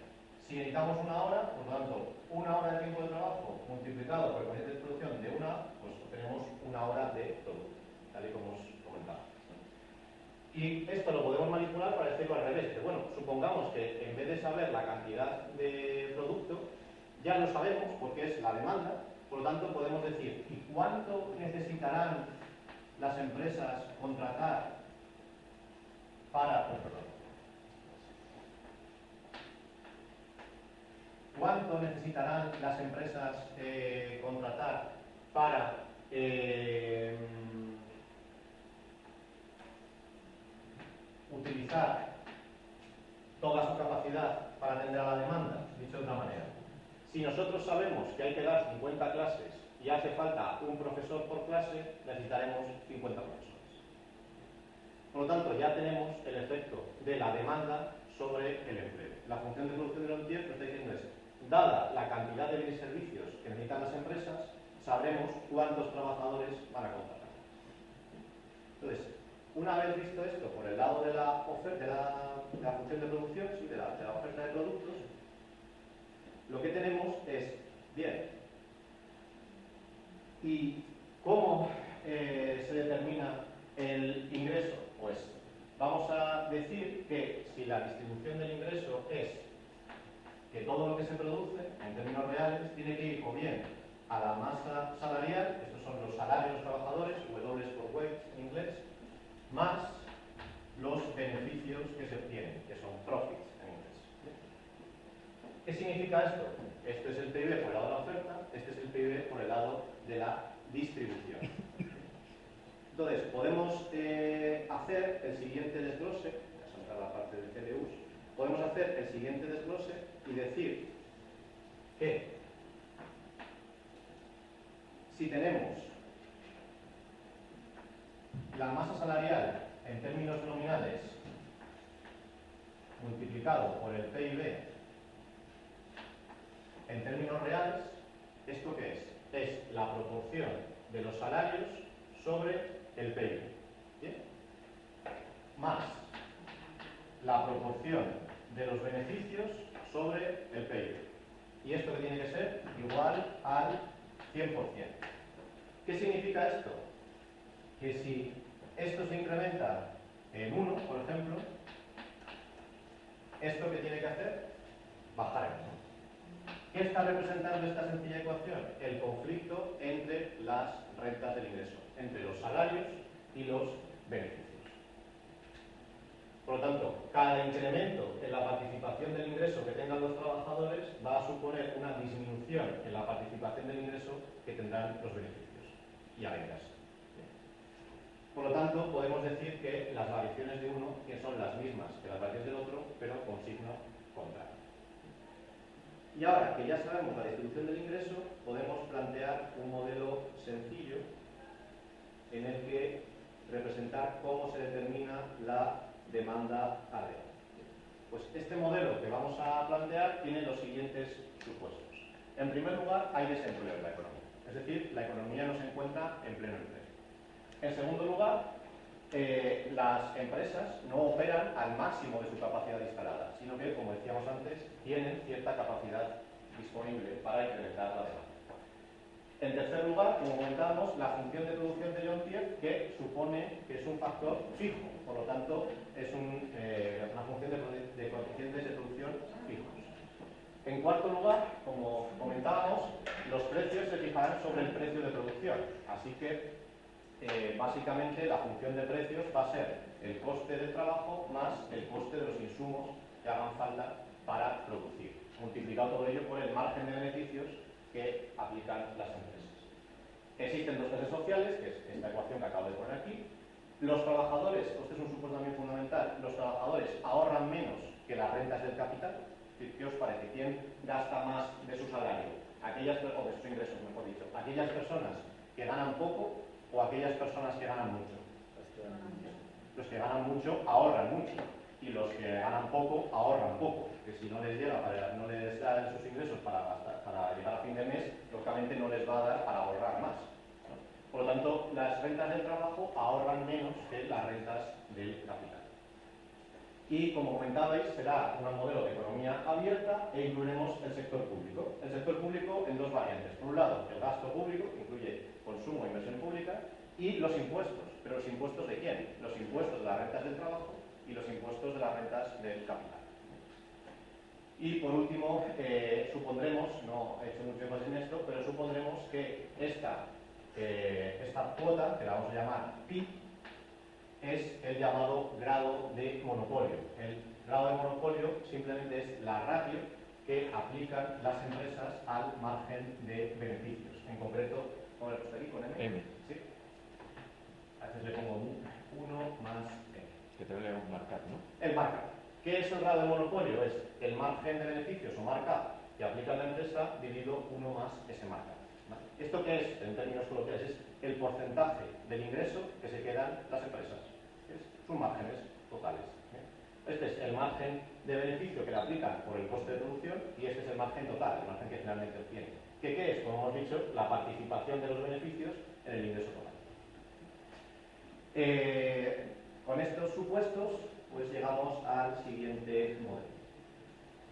Si necesitamos una hora, por lo tanto, una hora de tiempo de trabajo multiplicado por el coeficiente de producción de una, pues obtenemos una hora de producto, tal y como os comentaba. Y esto lo podemos manipular para decirlo al revés. Bueno, supongamos que en vez de saber la cantidad de producto, ya lo sabemos porque es la demanda. Por lo tanto, podemos decir, ¿y cuánto necesitarán las empresas contratar para... ¿Cuánto necesitarán las empresas contratar para utilizar toda su capacidad para atender a la demanda? Dicho de otra manera. Si nosotros sabemos que hay que dar 50 clases y hace falta un profesor por clase, necesitaremos 50 profesores. Por lo tanto, ya tenemos el efecto de la demanda sobre el empleo. La función de producción de Lontier lo que está diciendo es, dada la cantidad de bienes y servicios que necesitan las empresas, sabremos cuántos trabajadores van a contratar. Entonces, una vez visto esto por el lado de la oferta, de la función de producción, sí, de la oferta de productos, lo que tenemos es, bien, ¿y cómo se determina el ingreso? Pues vamos a decir que si la distribución del ingreso es que todo lo que se produce, en términos reales, tiene que ir o bien a la masa salarial, estos son los salarios de los trabajadores, W por wage en inglés, más los beneficios que se obtienen, que son profits en inglés. ¿Qué significa esto? Este es el PIB por el lado de la oferta, este es el PIB por el lado de la distribución. Entonces, podemos hacer el siguiente desglose, voy a saltar la parte de CDUs, podemos hacer el siguiente desglose y decir que si tenemos la masa salarial en términos nominales multiplicado por el PIB en términos reales, ¿esto qué es? Es la proporción de los salarios sobre el PIB. ¿Bien? Más la proporción de los beneficios sobre el PIB. Y esto que tiene que ser igual al 100%. ¿Qué significa esto? Que si esto se incrementa en 1, por ejemplo, ¿esto qué tiene que hacer? Bajar en 1. ¿Qué está representando esta sencilla ecuación? El conflicto entre las rentas del ingreso, entre los salarios y los beneficios. Por lo tanto, cada incremento en la participación del ingreso que tengan los trabajadores va a suponer una disminución en la participación del ingreso que tendrán los beneficios y a vengas. Por lo tanto, podemos decir que las variaciones de uno que son las mismas que las variaciones del otro, pero con signo contrario. Y ahora que ya sabemos la distribución del ingreso, podemos plantear un modelo sencillo en el que representar cómo se determina la demanda real. Pues este modelo que vamos a plantear tiene los siguientes supuestos. En primer lugar, hay desempleo en la economía. Es decir, la economía no se encuentra en pleno empleo. En segundo lugar, las empresas no operan al máximo de su capacidad instalada, sino que, como decíamos antes, tienen cierta capacidad disponible para incrementar la demanda. En tercer lugar, como comentábamos, la función de producción de Lontier, que supone que es un factor fijo, por lo tanto, es una función de coeficientes de producción fijos. En cuarto lugar, como comentábamos, los precios se fijarán sobre el precio de producción, así que básicamente la función de precios va a ser el coste del trabajo más el coste de los insumos que hagan falta para producir, multiplicado todo ello por el margen de beneficios que aplican las empresas. Existen dos clases sociales, que es esta ecuación que acabo de poner aquí. Los trabajadores, este es un supuesto también fundamental, los trabajadores ahorran menos que las rentas del capital. ¿Qué os parece? ¿Quién gasta más de su salario? O de sus ingresos, mejor dicho. ¿Aquellas personas que ganan poco o aquellas personas que ganan mucho? Los que ganan mucho ahorran mucho y los que ganan poco ahorran poco, que si no les llega, no les da sus ingresos para llegar a fin de mes, lógicamente no les va a dar para ahorrar más, ¿no? Por lo tanto, las rentas del trabajo ahorran menos que las rentas del capital. Y como comentabais, será un modelo de economía abierta e incluiremos el sector público. El sector público en dos variantes. Por un lado, el gasto público, que incluye consumo e inversión pública, y los impuestos. ¿Pero los impuestos de quién? Los impuestos de las rentas del trabajo y los impuestos de las rentas del capital. Y por último, supondremos, no he hecho mucho énfasis en esto, pero supondremos que esta cuota, que la vamos a llamar pi, es el llamado grado de monopolio. El grado de monopolio simplemente es la ratio que aplican las empresas al margen de beneficios. En concreto, ¿cómo le he puesto aquí? ¿Con M? M. ¿Sí? A veces le pongo 1 más M. Que te lo voy a marcar, ¿no? El markup. ¿Qué es el grado de monopolio? Es el margen de beneficios o markup que aplica la empresa dividido 1 más ese markup. ¿Vale? ¿Esto qué es? En términos coloquiales es el porcentaje del ingreso que se quedan las empresas. Sus márgenes totales. Este es el margen de beneficio que le aplican por el coste de producción y este es el margen total, el margen que finalmente obtiene. ¿Qué es? Como hemos dicho, la participación de los beneficios en el ingreso total. Con estos supuestos, pues llegamos al siguiente modelo.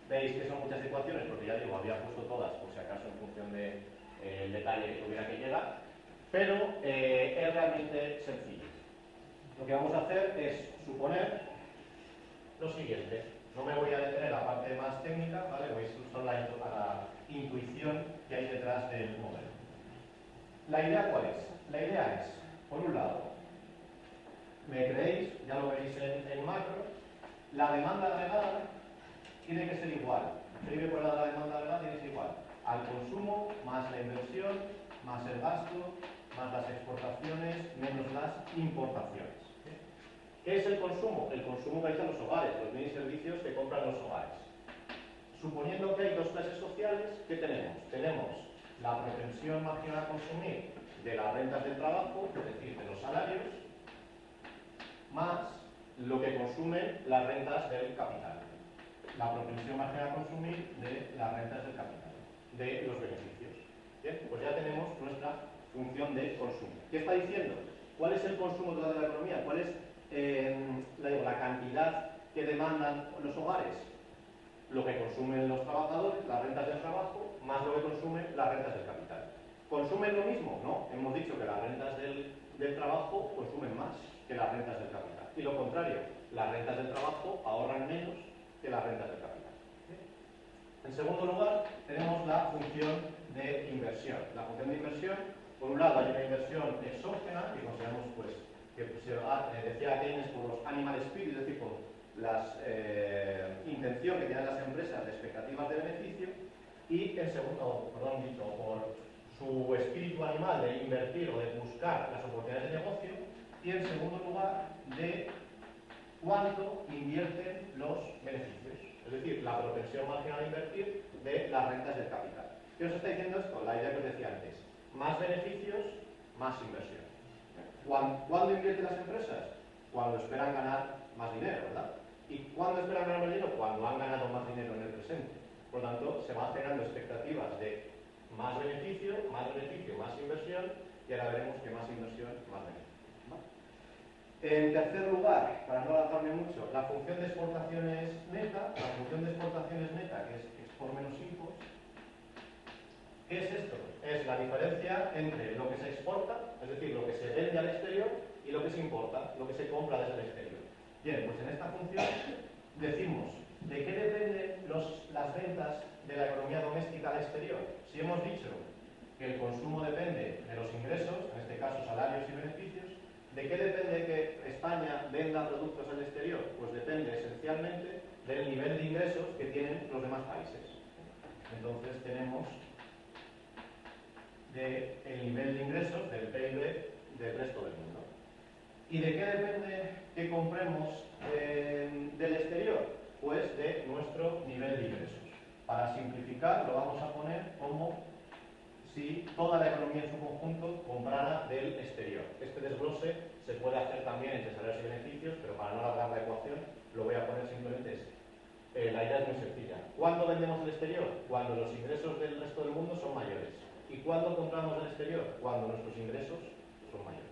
Veis que son muchas ecuaciones, porque ya digo, había puesto todas, por si acaso en función del detalle que tuviera que llegar, pero es realmente sencillo. Lo que vamos a hacer es suponer lo siguiente. No me voy a detener en la parte más técnica, ¿vale? Veis solo la intuición que hay detrás del modelo. ¿La idea cuál es? La idea es, por un lado, me creéis, ya lo veréis en macro, la demanda agregada tiene que ser igual. Escribe por la demanda agregada tiene que ser igual al consumo más la inversión, más el gasto, más las exportaciones, menos las importaciones. ¿Qué es el consumo? El consumo que hay en los hogares, los bienes y servicios que compran los hogares. Suponiendo que hay dos clases sociales, ¿qué tenemos? Tenemos la propensión marginal a consumir de las rentas del trabajo, es decir, de los salarios, más lo que consumen las rentas del capital. La propensión marginal a consumir de las rentas del capital, de los beneficios. Bien, pues ya tenemos nuestra función de consumo. ¿Qué está diciendo? ¿Cuál es el consumo total de la economía? ¿Cuál es la cantidad que demandan los hogares? Lo que consumen los trabajadores, las rentas del trabajo, más lo que consumen las rentas del capital. ¿Consumen lo mismo? No. Hemos dicho que las rentas del trabajo consumen más que las rentas del capital. Y lo contrario, las rentas del trabajo ahorran menos que las rentas del capital. En segundo lugar, tenemos la función de inversión. La función de inversión, por un lado, hay una inversión exógena, que consideramos pues, que decía Keynes por los animal spirit, es decir, por la intención que tienen las empresas de expectativas de beneficio, y en segundo, por su espíritu animal de invertir o de buscar las oportunidades de negocio, y en segundo lugar, de cuánto invierten los beneficios, es decir, la propensión marginal a invertir de las rentas del capital. ¿Qué os está diciendo esto? La idea que os decía antes, más beneficios, más inversión. ¿Cuándo invierten las empresas? Cuando esperan ganar más dinero, ¿verdad? ¿Y cuándo esperan ganar más dinero? Cuando han ganado más dinero en el presente. Por lo tanto, se van generando expectativas de más beneficio, más inversión, y ahora veremos que más inversión, más beneficio. ¿Vale? En tercer lugar, para no alargarme mucho, la función de exportaciones neta, que es export menos import. ¿Qué es esto? Es la diferencia entre lo que se exporta, es decir, lo que se vende al exterior, y lo que se importa, lo que se compra desde el exterior. Bien, pues en esta función decimos de qué dependen las ventas de la economía doméstica al exterior. Si hemos dicho que el consumo depende de los ingresos, en este caso salarios y beneficios, ¿de qué depende que España venda productos al exterior? Pues depende esencialmente del nivel de ingresos que tienen los demás países. Entonces tenemos el nivel de ingresos del PIB del resto del mundo. ¿Y de qué depende que compremos del exterior? Pues de nuestro nivel de ingresos. Para simplificar, lo vamos a poner como si toda la economía en su conjunto comprara del exterior. Este desglose se puede hacer también entre salarios y beneficios, pero para no alargar la ecuación, lo voy a poner simplemente este. La idea es muy sencilla. ¿Cuándo vendemos del exterior? Cuando los ingresos del resto del mundo son mayores. ¿Y cuándo compramos del exterior? Cuando nuestros ingresos son mayores.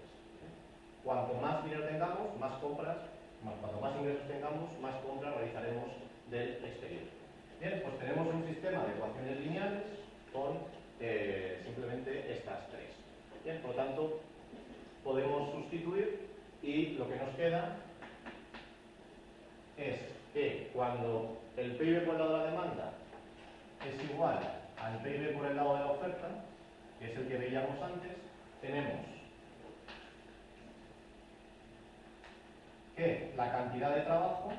Cuanto más dinero tengamos, más compras, cuanto más ingresos tengamos, más compras realizaremos del exterior. Bien, pues tenemos un sistema de ecuaciones lineales con simplemente estas tres. Bien, por lo tanto, podemos sustituir y lo que nos queda es que cuando el PIB por el lado de la demanda es igual al PIB por el lado de la oferta, que es el que veíamos antes, tenemos que la cantidad de trabajo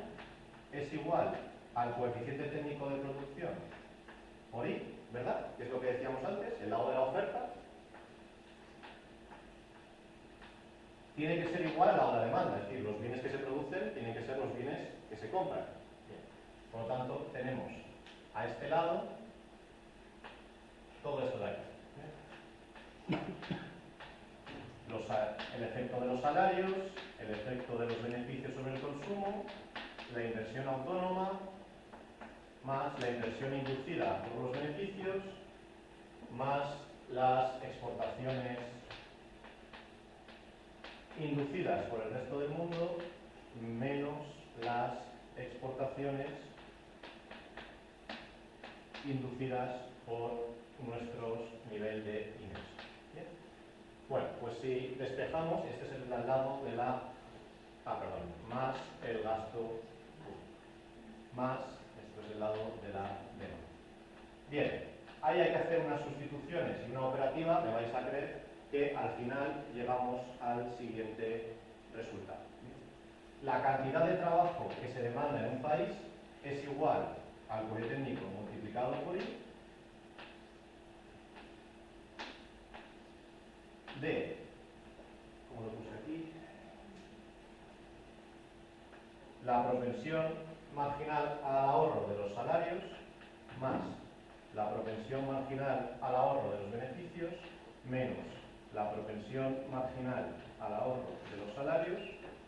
es igual al coeficiente técnico de producción por I, ¿verdad? Que es lo que decíamos antes, el lado de la oferta tiene que ser igual al lado de la demanda, es decir, los bienes que se producen tienen que ser los bienes que se compran. Bien. Por lo tanto, tenemos a este lado todo esto de aquí. El efecto de los salarios, el efecto de los beneficios sobre el consumo, la inversión autónoma, más la inversión inducida por los beneficios, más las exportaciones inducidas por el resto del mundo, menos las exportaciones inducidas por nuestro nivel de ingresos. ¿Bien? Bueno, pues si despejamos, este es el lado de la... más el gasto más, esto es el lado de la demanda. Bien, ahí hay que hacer unas sustituciones y una operativa, me vais a creer que al final llegamos al siguiente resultado. La cantidad de trabajo que se demanda en un país es igual al coeficiente técnico multiplicado por I de, como lo puse aquí, la propensión marginal al ahorro de los salarios más la propensión marginal al ahorro de los beneficios menos la propensión marginal al ahorro de los salarios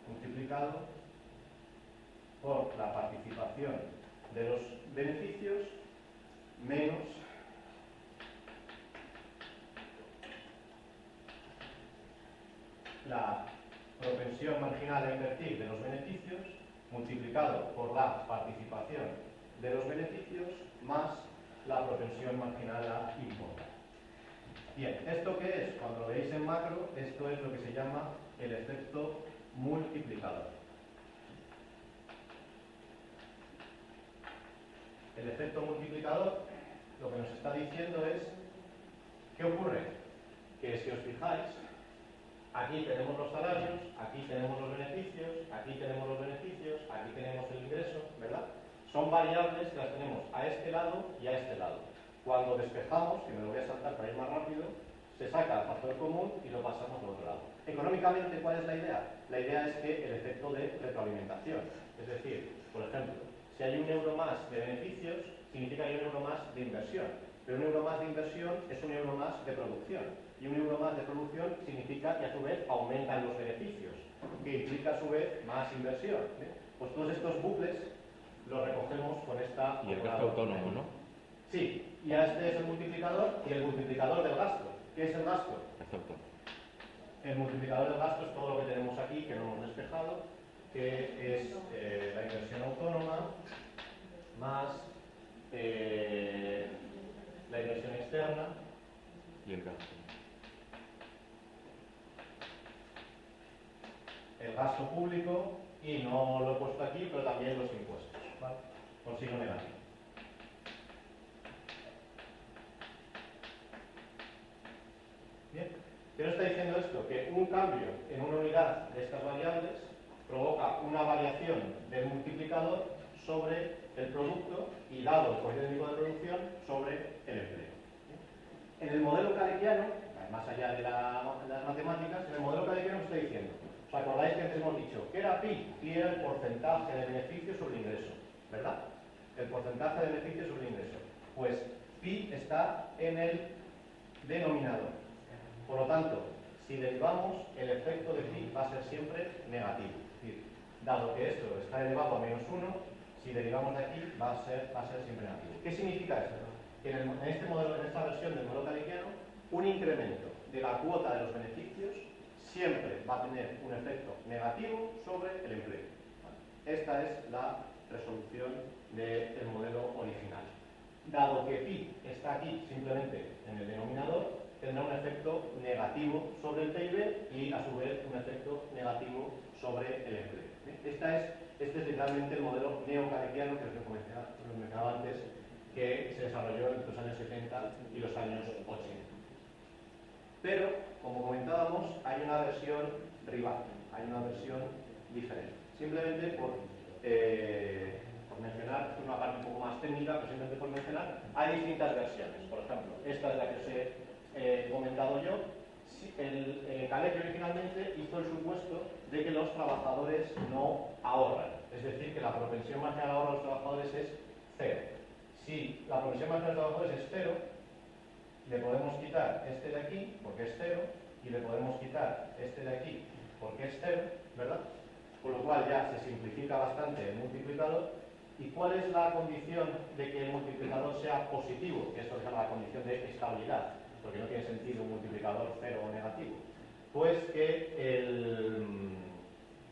multiplicado por la participación de los beneficios menos la propensión marginal a invertir de los beneficios multiplicado por la participación de los beneficios más la propensión marginal a importar. Bien, ¿esto qué es? Cuando lo veis en macro, esto es lo que se llama el efecto multiplicador. El efecto multiplicador lo que nos está diciendo es, ¿qué ocurre? Que si os fijáis, aquí tenemos los salarios, aquí tenemos los beneficios, aquí tenemos los beneficios, aquí tenemos el ingreso, ¿verdad? Son variables que las tenemos a este lado y a este lado. Cuando despejamos, que me lo voy a saltar para ir más rápido, se saca el factor común y lo pasamos al otro lado. Económicamente, ¿cuál es la idea? La idea es que el efecto de retroalimentación. Es decir, por ejemplo, si hay €1 más de beneficios, significa que hay €1 más de inversión. Pero €1 más de inversión es €1 más de producción. Y €1 más de producción significa que a su vez aumentan los beneficios, que implica a su vez más inversión. Pues todos estos bucles los recogemos con esta... Y el gasto autónomo, ¿no? Sí, y este es el multiplicador y el multiplicador del gasto. ¿Qué es el gasto? Gasto autónomo. El multiplicador del gasto es todo lo que tenemos aquí, que no hemos despejado, que es la inversión autónoma más la inversión externa Y el gasto. el gasto público y no lo he puesto aquí, pero también los impuestos, ¿vale? Con signo negativo. Bien, ¿qué nos está diciendo esto? Que un cambio en una unidad de estas variables provoca una variación del multiplicador sobre el producto y dado el coeficiente técnico de producción sobre el empleo. En el modelo Caleciano, más allá de las matemáticas, en el modelo Caleciano estoy diciendo, ¿os acordáis que antes hemos dicho que era pi? Pi era el porcentaje de beneficio sobre el ingreso, ¿verdad? El porcentaje de beneficio sobre el ingreso. Pues pi está en el denominador. Por lo tanto, si derivamos, el efecto de pi va a ser siempre negativo. Es decir, dado que esto está elevado a -1, si derivamos de aquí va a ser siempre negativo. ¿Qué significa esto? Que en este modelo, en esta versión del modelo Caleciano, un incremento de la cuota de los beneficios siempre va a tener un efecto negativo sobre el empleo. Esta es la resolución del modelo original. Dado que pi está aquí simplemente en el denominador, tendrá un efecto negativo sobre el PIB y a su vez un efecto negativo sobre el empleo. Este es literalmente el modelo neocaleciano que os comentaba antes, que se desarrolló entre los años 70 y los años 80. Pero, como comentábamos, hay una versión rival, hay una versión diferente. Simplemente por mencionar, esto es una parte un poco más técnica, pero simplemente por mencionar, hay distintas versiones. Por ejemplo, esta es la que os he comentado yo. El Kalecki originalmente hizo el supuesto de que los trabajadores no ahorran, es decir, que la propensión marginal al ahorro de los trabajadores es 0. Si la propensión marginal de los trabajadores es 0, le podemos quitar este de aquí, porque es 0, y le podemos quitar este de aquí, porque es 0, ¿verdad? Con lo cual ya se simplifica bastante el multiplicador. ¿Y cuál es la condición de que el multiplicador sea positivo? Que esto se llama la condición de estabilidad, porque no tiene sentido un multiplicador 0 o negativo. Pues que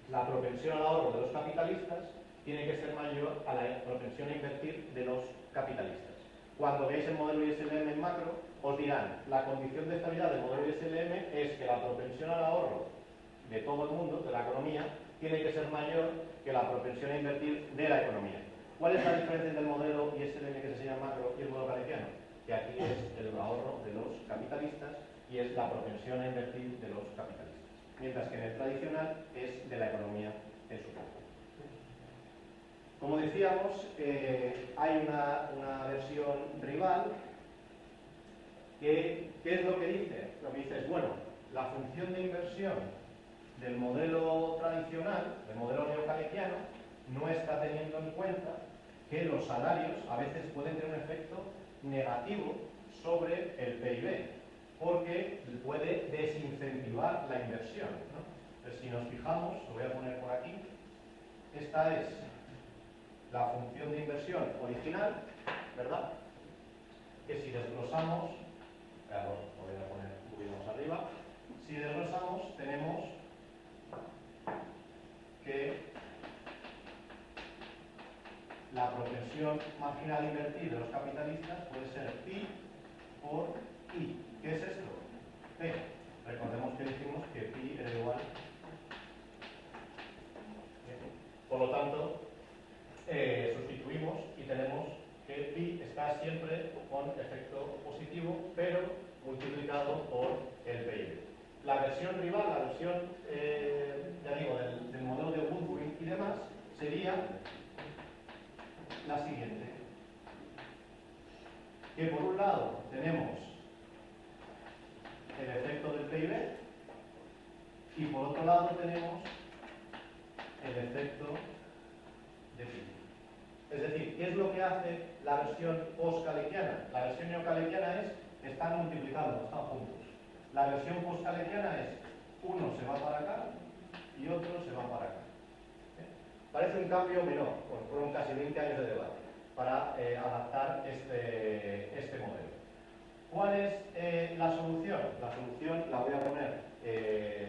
la propensión al ahorro de los capitalistas tiene que ser mayor a la propensión a invertir de los capitalistas. Cuando veáis el modelo ISLM en macro, os dirán, la condición de estabilidad del modelo ISLM es que la propensión al ahorro de todo el mundo, de la economía, tiene que ser mayor que la propensión a invertir de la economía. ¿Cuál es la diferencia entre el modelo ISLM que se enseña en macro y el modelo caleciano? Que aquí es el ahorro de los capitalistas y es la propensión a invertir de los capitalistas. Mientras que en el tradicional es de la economía en su conjunto. Como decíamos, hay una versión rival que, ¿qué es lo que dice? Lo que dice es, bueno, la función de inversión del modelo tradicional, del modelo neocaleciano, no está teniendo en cuenta que los salarios a veces pueden tener un efecto negativo sobre el PIB, porque puede desincentivar la inversión, ¿no? Entonces, si nos fijamos, lo voy a poner por aquí, esta es la función de inversión original, ¿verdad? Que si desglosamos, lo voy a poner un poquito más arriba, si desglosamos tenemos que la propensión marginal a invertir de los capitalistas puede ser pi por i. ¿Qué es esto? P. Recordemos que dijimos que pi era igual. Por lo tanto, sustituimos y tenemos que pi está siempre con efecto positivo, pero multiplicado por el PIB. La versión rival, la versión, ya digo, del modelo de Woodbury y demás, sería la siguiente. Que por un lado tenemos el efecto del PIB y por otro lado tenemos el efecto de pi. Es decir, ¿qué es lo que hace la versión post-caleciana? La versión neocaleciana es, están multiplicando, están juntos. La versión post-caleciana es, uno se va para acá y otro se va para acá. Parece un cambio menor, fueron casi 20 años de debate para adaptar este modelo. ¿Cuál es la solución? La solución la voy a poner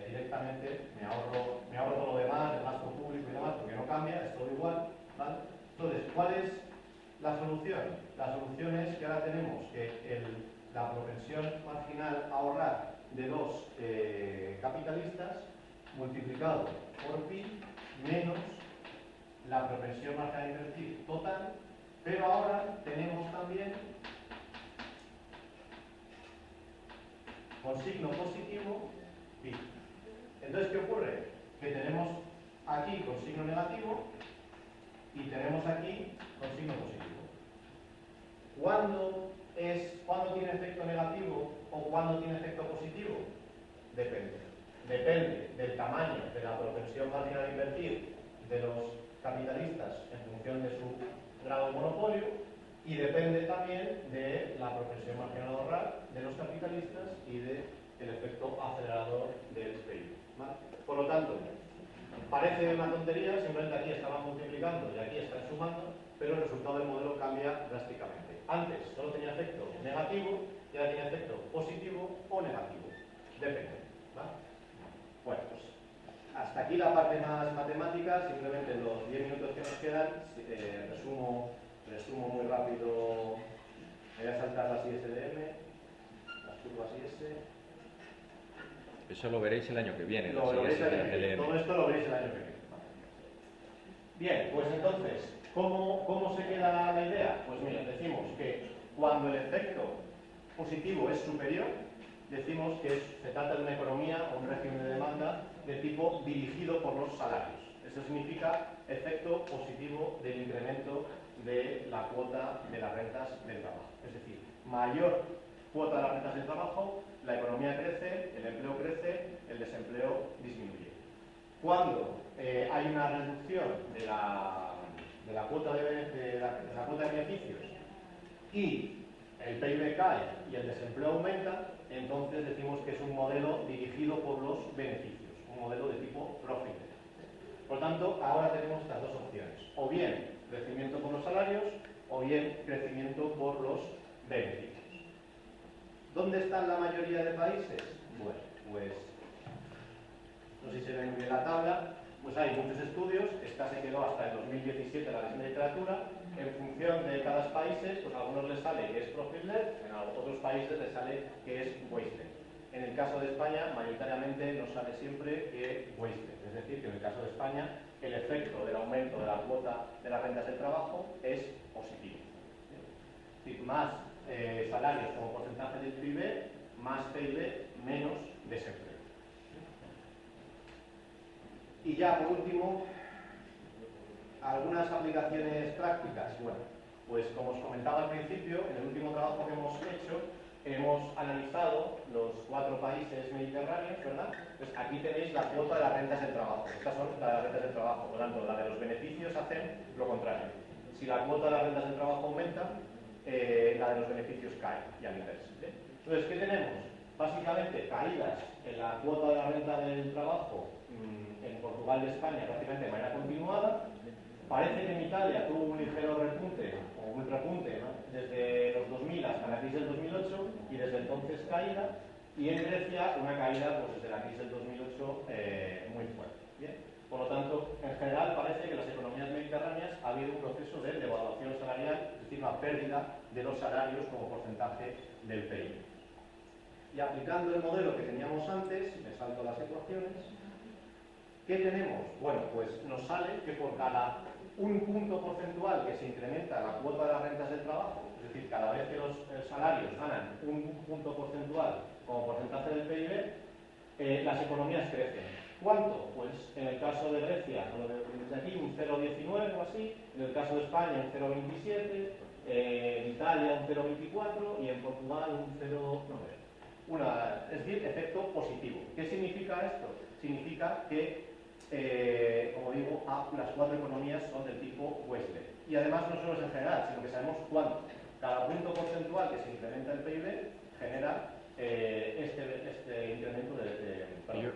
directamente, me ahorro todo lo demás, el gasto público y demás, porque no cambia, es todo igual, ¿vale? Entonces, ¿cuál es la solución? La solución es que ahora tenemos que la propensión marginal a ahorrar de los capitalistas multiplicado por pi menos la propensión marginal a invertir total, pero ahora tenemos también con signo positivo pi. Entonces, ¿qué ocurre? Que tenemos aquí con signo negativo y tenemos aquí con signo positivo. ¿Cuándo tiene efecto negativo o cuándo tiene efecto positivo? Depende. Depende del tamaño de la propensión marginal a invertir de los capitalistas en función de su grado de monopolio, y depende también de la propensión marginal a ahorrar de los capitalistas y del efecto acelerador del PIB. ¿Vale? Por lo tanto, parece una tontería, simplemente aquí estaban multiplicando y aquí están sumando, pero el resultado del modelo cambia drásticamente. Antes solo tenía efecto negativo y ahora tiene efecto positivo o negativo. Depende. ¿Vale? Bueno, pues hasta aquí la parte más matemática. Simplemente en los 10 minutos que nos quedan, resumo muy rápido. Me voy a saltar las ISDM, las curvas IS. Eso lo veréis el año que viene. Todo esto lo veréis el año que viene. Bien, pues entonces, ¿cómo se queda la idea? Pues mira, decimos que cuando el efecto positivo es superior, decimos que se trata de una economía o un régimen de demanda de tipo dirigido por los salarios. Eso significa efecto positivo del incremento de la cuota de las rentas del trabajo. Es decir, mayor cuota de las rentas del trabajo, la economía crece, el empleo crece, el desempleo disminuye. Cuando hay una reducción de la cuota de beneficios y el PIB cae y el desempleo aumenta, entonces decimos que es un modelo dirigido por los beneficios, un modelo de tipo profit. Por lo tanto, ahora tenemos estas dos opciones: o bien crecimiento por los salarios, o bien crecimiento por los beneficios. ¿Dónde están la mayoría de países? Bueno, pues no sé si se ve muy bien la tabla. Pues hay muchos estudios. Esta se quedó hasta el 2017 la ley de literatura. En función de cada país, pues a algunos les sale que es profit-led, en otros países les sale que es waste-led. En el caso de España, mayoritariamente nos sale siempre que waste-led. Es decir, que en el caso de España, el efecto del aumento de la cuota de las rentas del trabajo es positivo. Es decir, más salarios como porcentaje del PIB, más PIB, menos desempleo. Y ya por último, algunas aplicaciones prácticas. Bueno, pues como os comentaba al principio, en el último trabajo que hemos hecho, hemos analizado los 4 países mediterráneos, ¿verdad? Pues aquí tenéis la cuota de las rentas del trabajo. Estas son las rentas del trabajo, por lo tanto, la de los beneficios hacen lo contrario. Si la cuota de las rentas del trabajo aumenta, la de los beneficios cae, y al inverso. Entonces, ¿qué tenemos? Básicamente, caídas en la cuota de la renta del trabajo en Portugal y España prácticamente de manera continuada. Parece que en Italia tuvo un ligero repunte, o un repunte, ¿no?, desde los 2000 hasta la crisis del 2008, y desde entonces caída, y en Grecia una caída pues, desde la crisis del 2008 muy fuerte. ¿Bien? Por lo tanto, en general parece que en las economías mediterráneas ha habido un proceso de devaluación salarial, es decir, una pérdida de los salarios como porcentaje del PIB. Y aplicando el modelo que teníamos antes, me salto las ecuaciones, ¿qué tenemos? Bueno, pues nos sale que por cada un punto porcentual que se incrementa la cuota de las rentas del trabajo, es decir, cada vez que los salarios ganan un punto porcentual como porcentaje del PIB, las economías crecen. ¿Cuánto? Pues en el caso de Grecia, desde aquí un 0,19 o así, en el caso de España un 0,27, en Italia un 0,24 y en Portugal un 0,9. Es decir, efecto positivo. ¿Qué significa esto? Significa que, como digo, las 4 economías son del tipo waste-led. Y además no solo es en general, sino que sabemos cuánto. Cada punto porcentual que se incrementa el PIB genera este incremento de ellos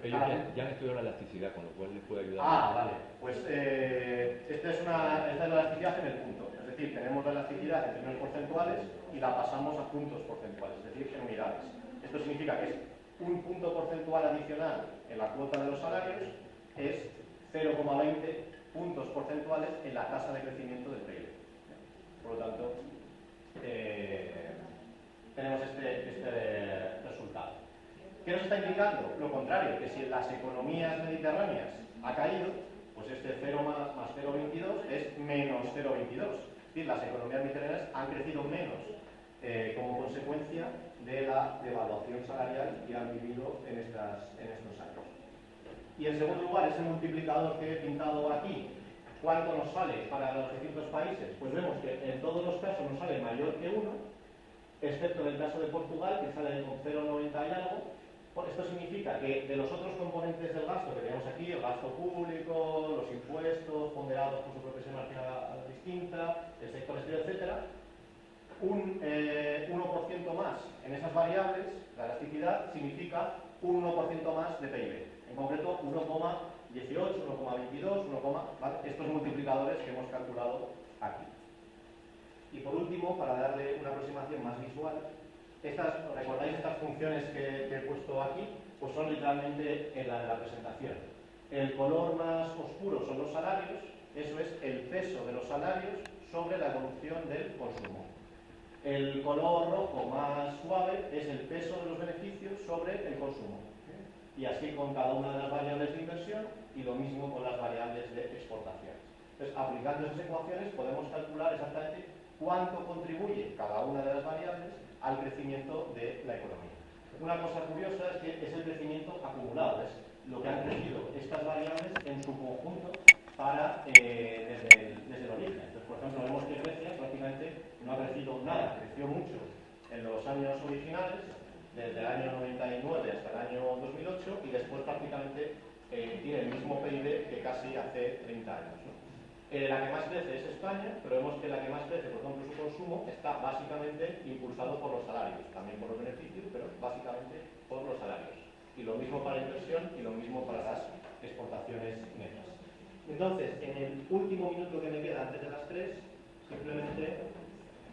ya han estudiado la elasticidad, con lo cual les puede ayudar. Vale. Pues esta es la elasticidad en el punto. Es decir, tenemos la elasticidad en términos porcentuales y la pasamos a puntos porcentuales, es decir, en unidades. Esto significa que es un punto porcentual adicional en la cuota de los salarios, es 0,20 puntos porcentuales en la tasa de crecimiento del PIB. Por lo tanto, tenemos este resultado. ¿Qué nos está indicando? Lo contrario, que si en las economías mediterráneas ha caído, pues este 0 más 0,22 es menos 0,22. Es decir, las economías mediterráneas han crecido menos como consecuencia de la devaluación salarial que han vivido en estos años. Y en segundo lugar, ese multiplicador que he pintado aquí, ¿Cuánto nos sale para los distintos países? Pues vemos que en todos los casos nos sale mayor que 1, excepto en el caso de Portugal, que sale con 0,90 y algo. Esto significa que de los otros componentes del gasto que tenemos aquí, el gasto público, los impuestos ponderados por su progresión marginal distinta, el sector exterior, etcétera, un 1% más en esas variables, la elasticidad, significa un 1% más de PIB. En concreto, 1,18, 1,22, ¿vale? Estos multiplicadores que hemos calculado aquí. Y por último, para darle una aproximación más visual, ¿recordáis estas funciones que he puesto aquí? Pues son literalmente en la de la presentación. El color más oscuro son los salarios, eso es el peso de los salarios sobre la evolución del consumo. El color rojo más suave es el peso de los beneficios sobre el consumo. Y así con cada una de las variables de inversión y lo mismo con las variables de exportación. Entonces, aplicando esas ecuaciones podemos calcular exactamente cuánto contribuye cada una de las variables al crecimiento de la economía. Una cosa curiosa es que es el crecimiento acumulado, es lo que han crecido estas variables en su conjunto desde el origen. Entonces, por ejemplo, vemos que Grecia prácticamente no ha crecido nada, creció mucho en los años originales, desde el año 99 hasta el año 2008, y después prácticamente tiene el mismo PIB que casi hace 30 años, ¿no? La que más crece es España, pero vemos que la que más crece, por ejemplo, su consumo, está básicamente impulsado por los salarios, también por los beneficios, pero básicamente por los salarios. Y lo mismo para la inversión y lo mismo para las exportaciones netas. Entonces, en el último minuto que me queda antes de las 3, simplemente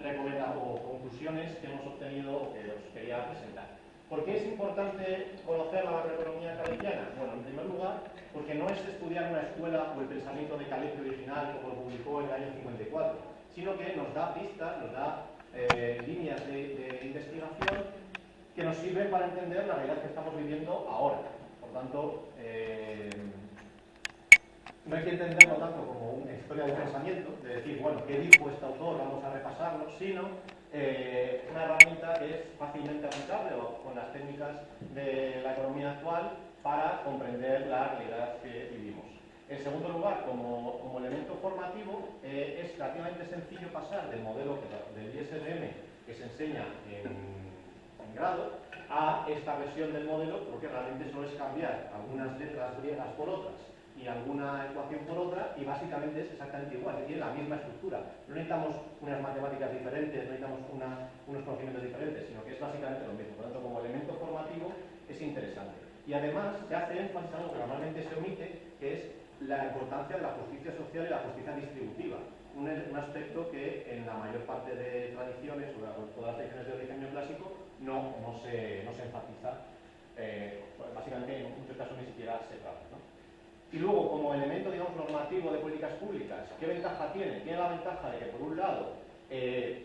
conclusiones que hemos obtenido o que os quería presentar. ¿Por qué es importante conocer la macroeconomía cartesiana? Bueno, en primer lugar, porque no es estudiar una escuela o el pensamiento de Calette original como lo publicó en el año 54, sino que nos da pistas, nos da líneas de investigación que nos sirven para entender la realidad que estamos viviendo ahora. Por tanto, no hay que entenderlo tanto como una historia de pensamiento, de decir, bueno, ¿qué dijo este autor? Vamos a repasarlo, sino una herramienta que es fácilmente aplicable con las técnicas de la economía actual para comprender la realidad que vivimos. En segundo lugar, como elemento formativo, es relativamente sencillo pasar del modelo del ISDM que se enseña en grado a esta versión del modelo, porque realmente solo es cambiar algunas letras griegas por otras y alguna ecuación por otra, y básicamente es exactamente igual, que tiene la misma estructura. No necesitamos unas matemáticas diferentes, no necesitamos unos conocimientos diferentes, sino que es básicamente lo mismo. Por lo tanto, como elemento formativo es interesante. Y además se hace énfasis en algo que normalmente se omite, que es la importancia de la justicia social y la justicia distributiva. Un aspecto que en la mayor parte de tradiciones, o todas las tradiciones de origen neoclásico, no se enfatiza. Básicamente, en muchos casos ni siquiera se trata, ¿no? Y luego, como elemento, digamos, normativo de políticas públicas, ¿qué ventaja tiene? Tiene la ventaja de que, por un lado,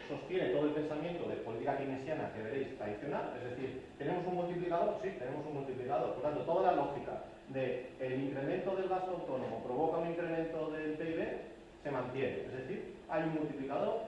sostiene todo el pensamiento de política keynesiana que veréis tradicional, es decir, ¿tenemos un multiplicador? Sí, tenemos un multiplicador. Por tanto, toda la lógica de el incremento del gasto autónomo provoca un incremento del PIB se mantiene. Es decir, hay un multiplicador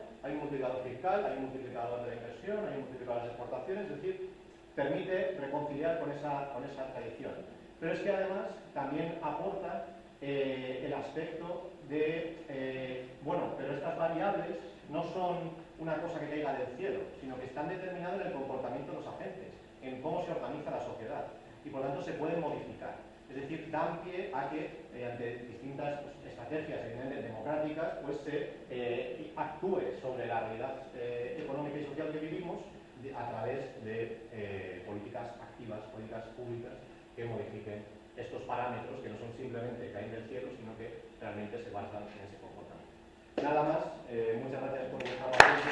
fiscal, hay un multiplicador de la inversión, hay un multiplicador de exportaciones, es decir, permite reconciliar con esa tradición. Pero es que además también aporta el aspecto de, bueno, pero estas variables no son una cosa que caiga del cielo, sino que están determinadas en el comportamiento de los agentes, en cómo se organiza la sociedad, y por lo tanto se pueden modificar. Es decir, dan pie a que, ante distintas estrategias democráticas, pues se actúe sobre la realidad económica y social que vivimos a través de políticas activas, políticas públicas, que modifiquen estos parámetros que no son simplemente caen del cielo, sino que realmente se basan en ese comportamiento. Nada más, muchas gracias por vuestra paciencia.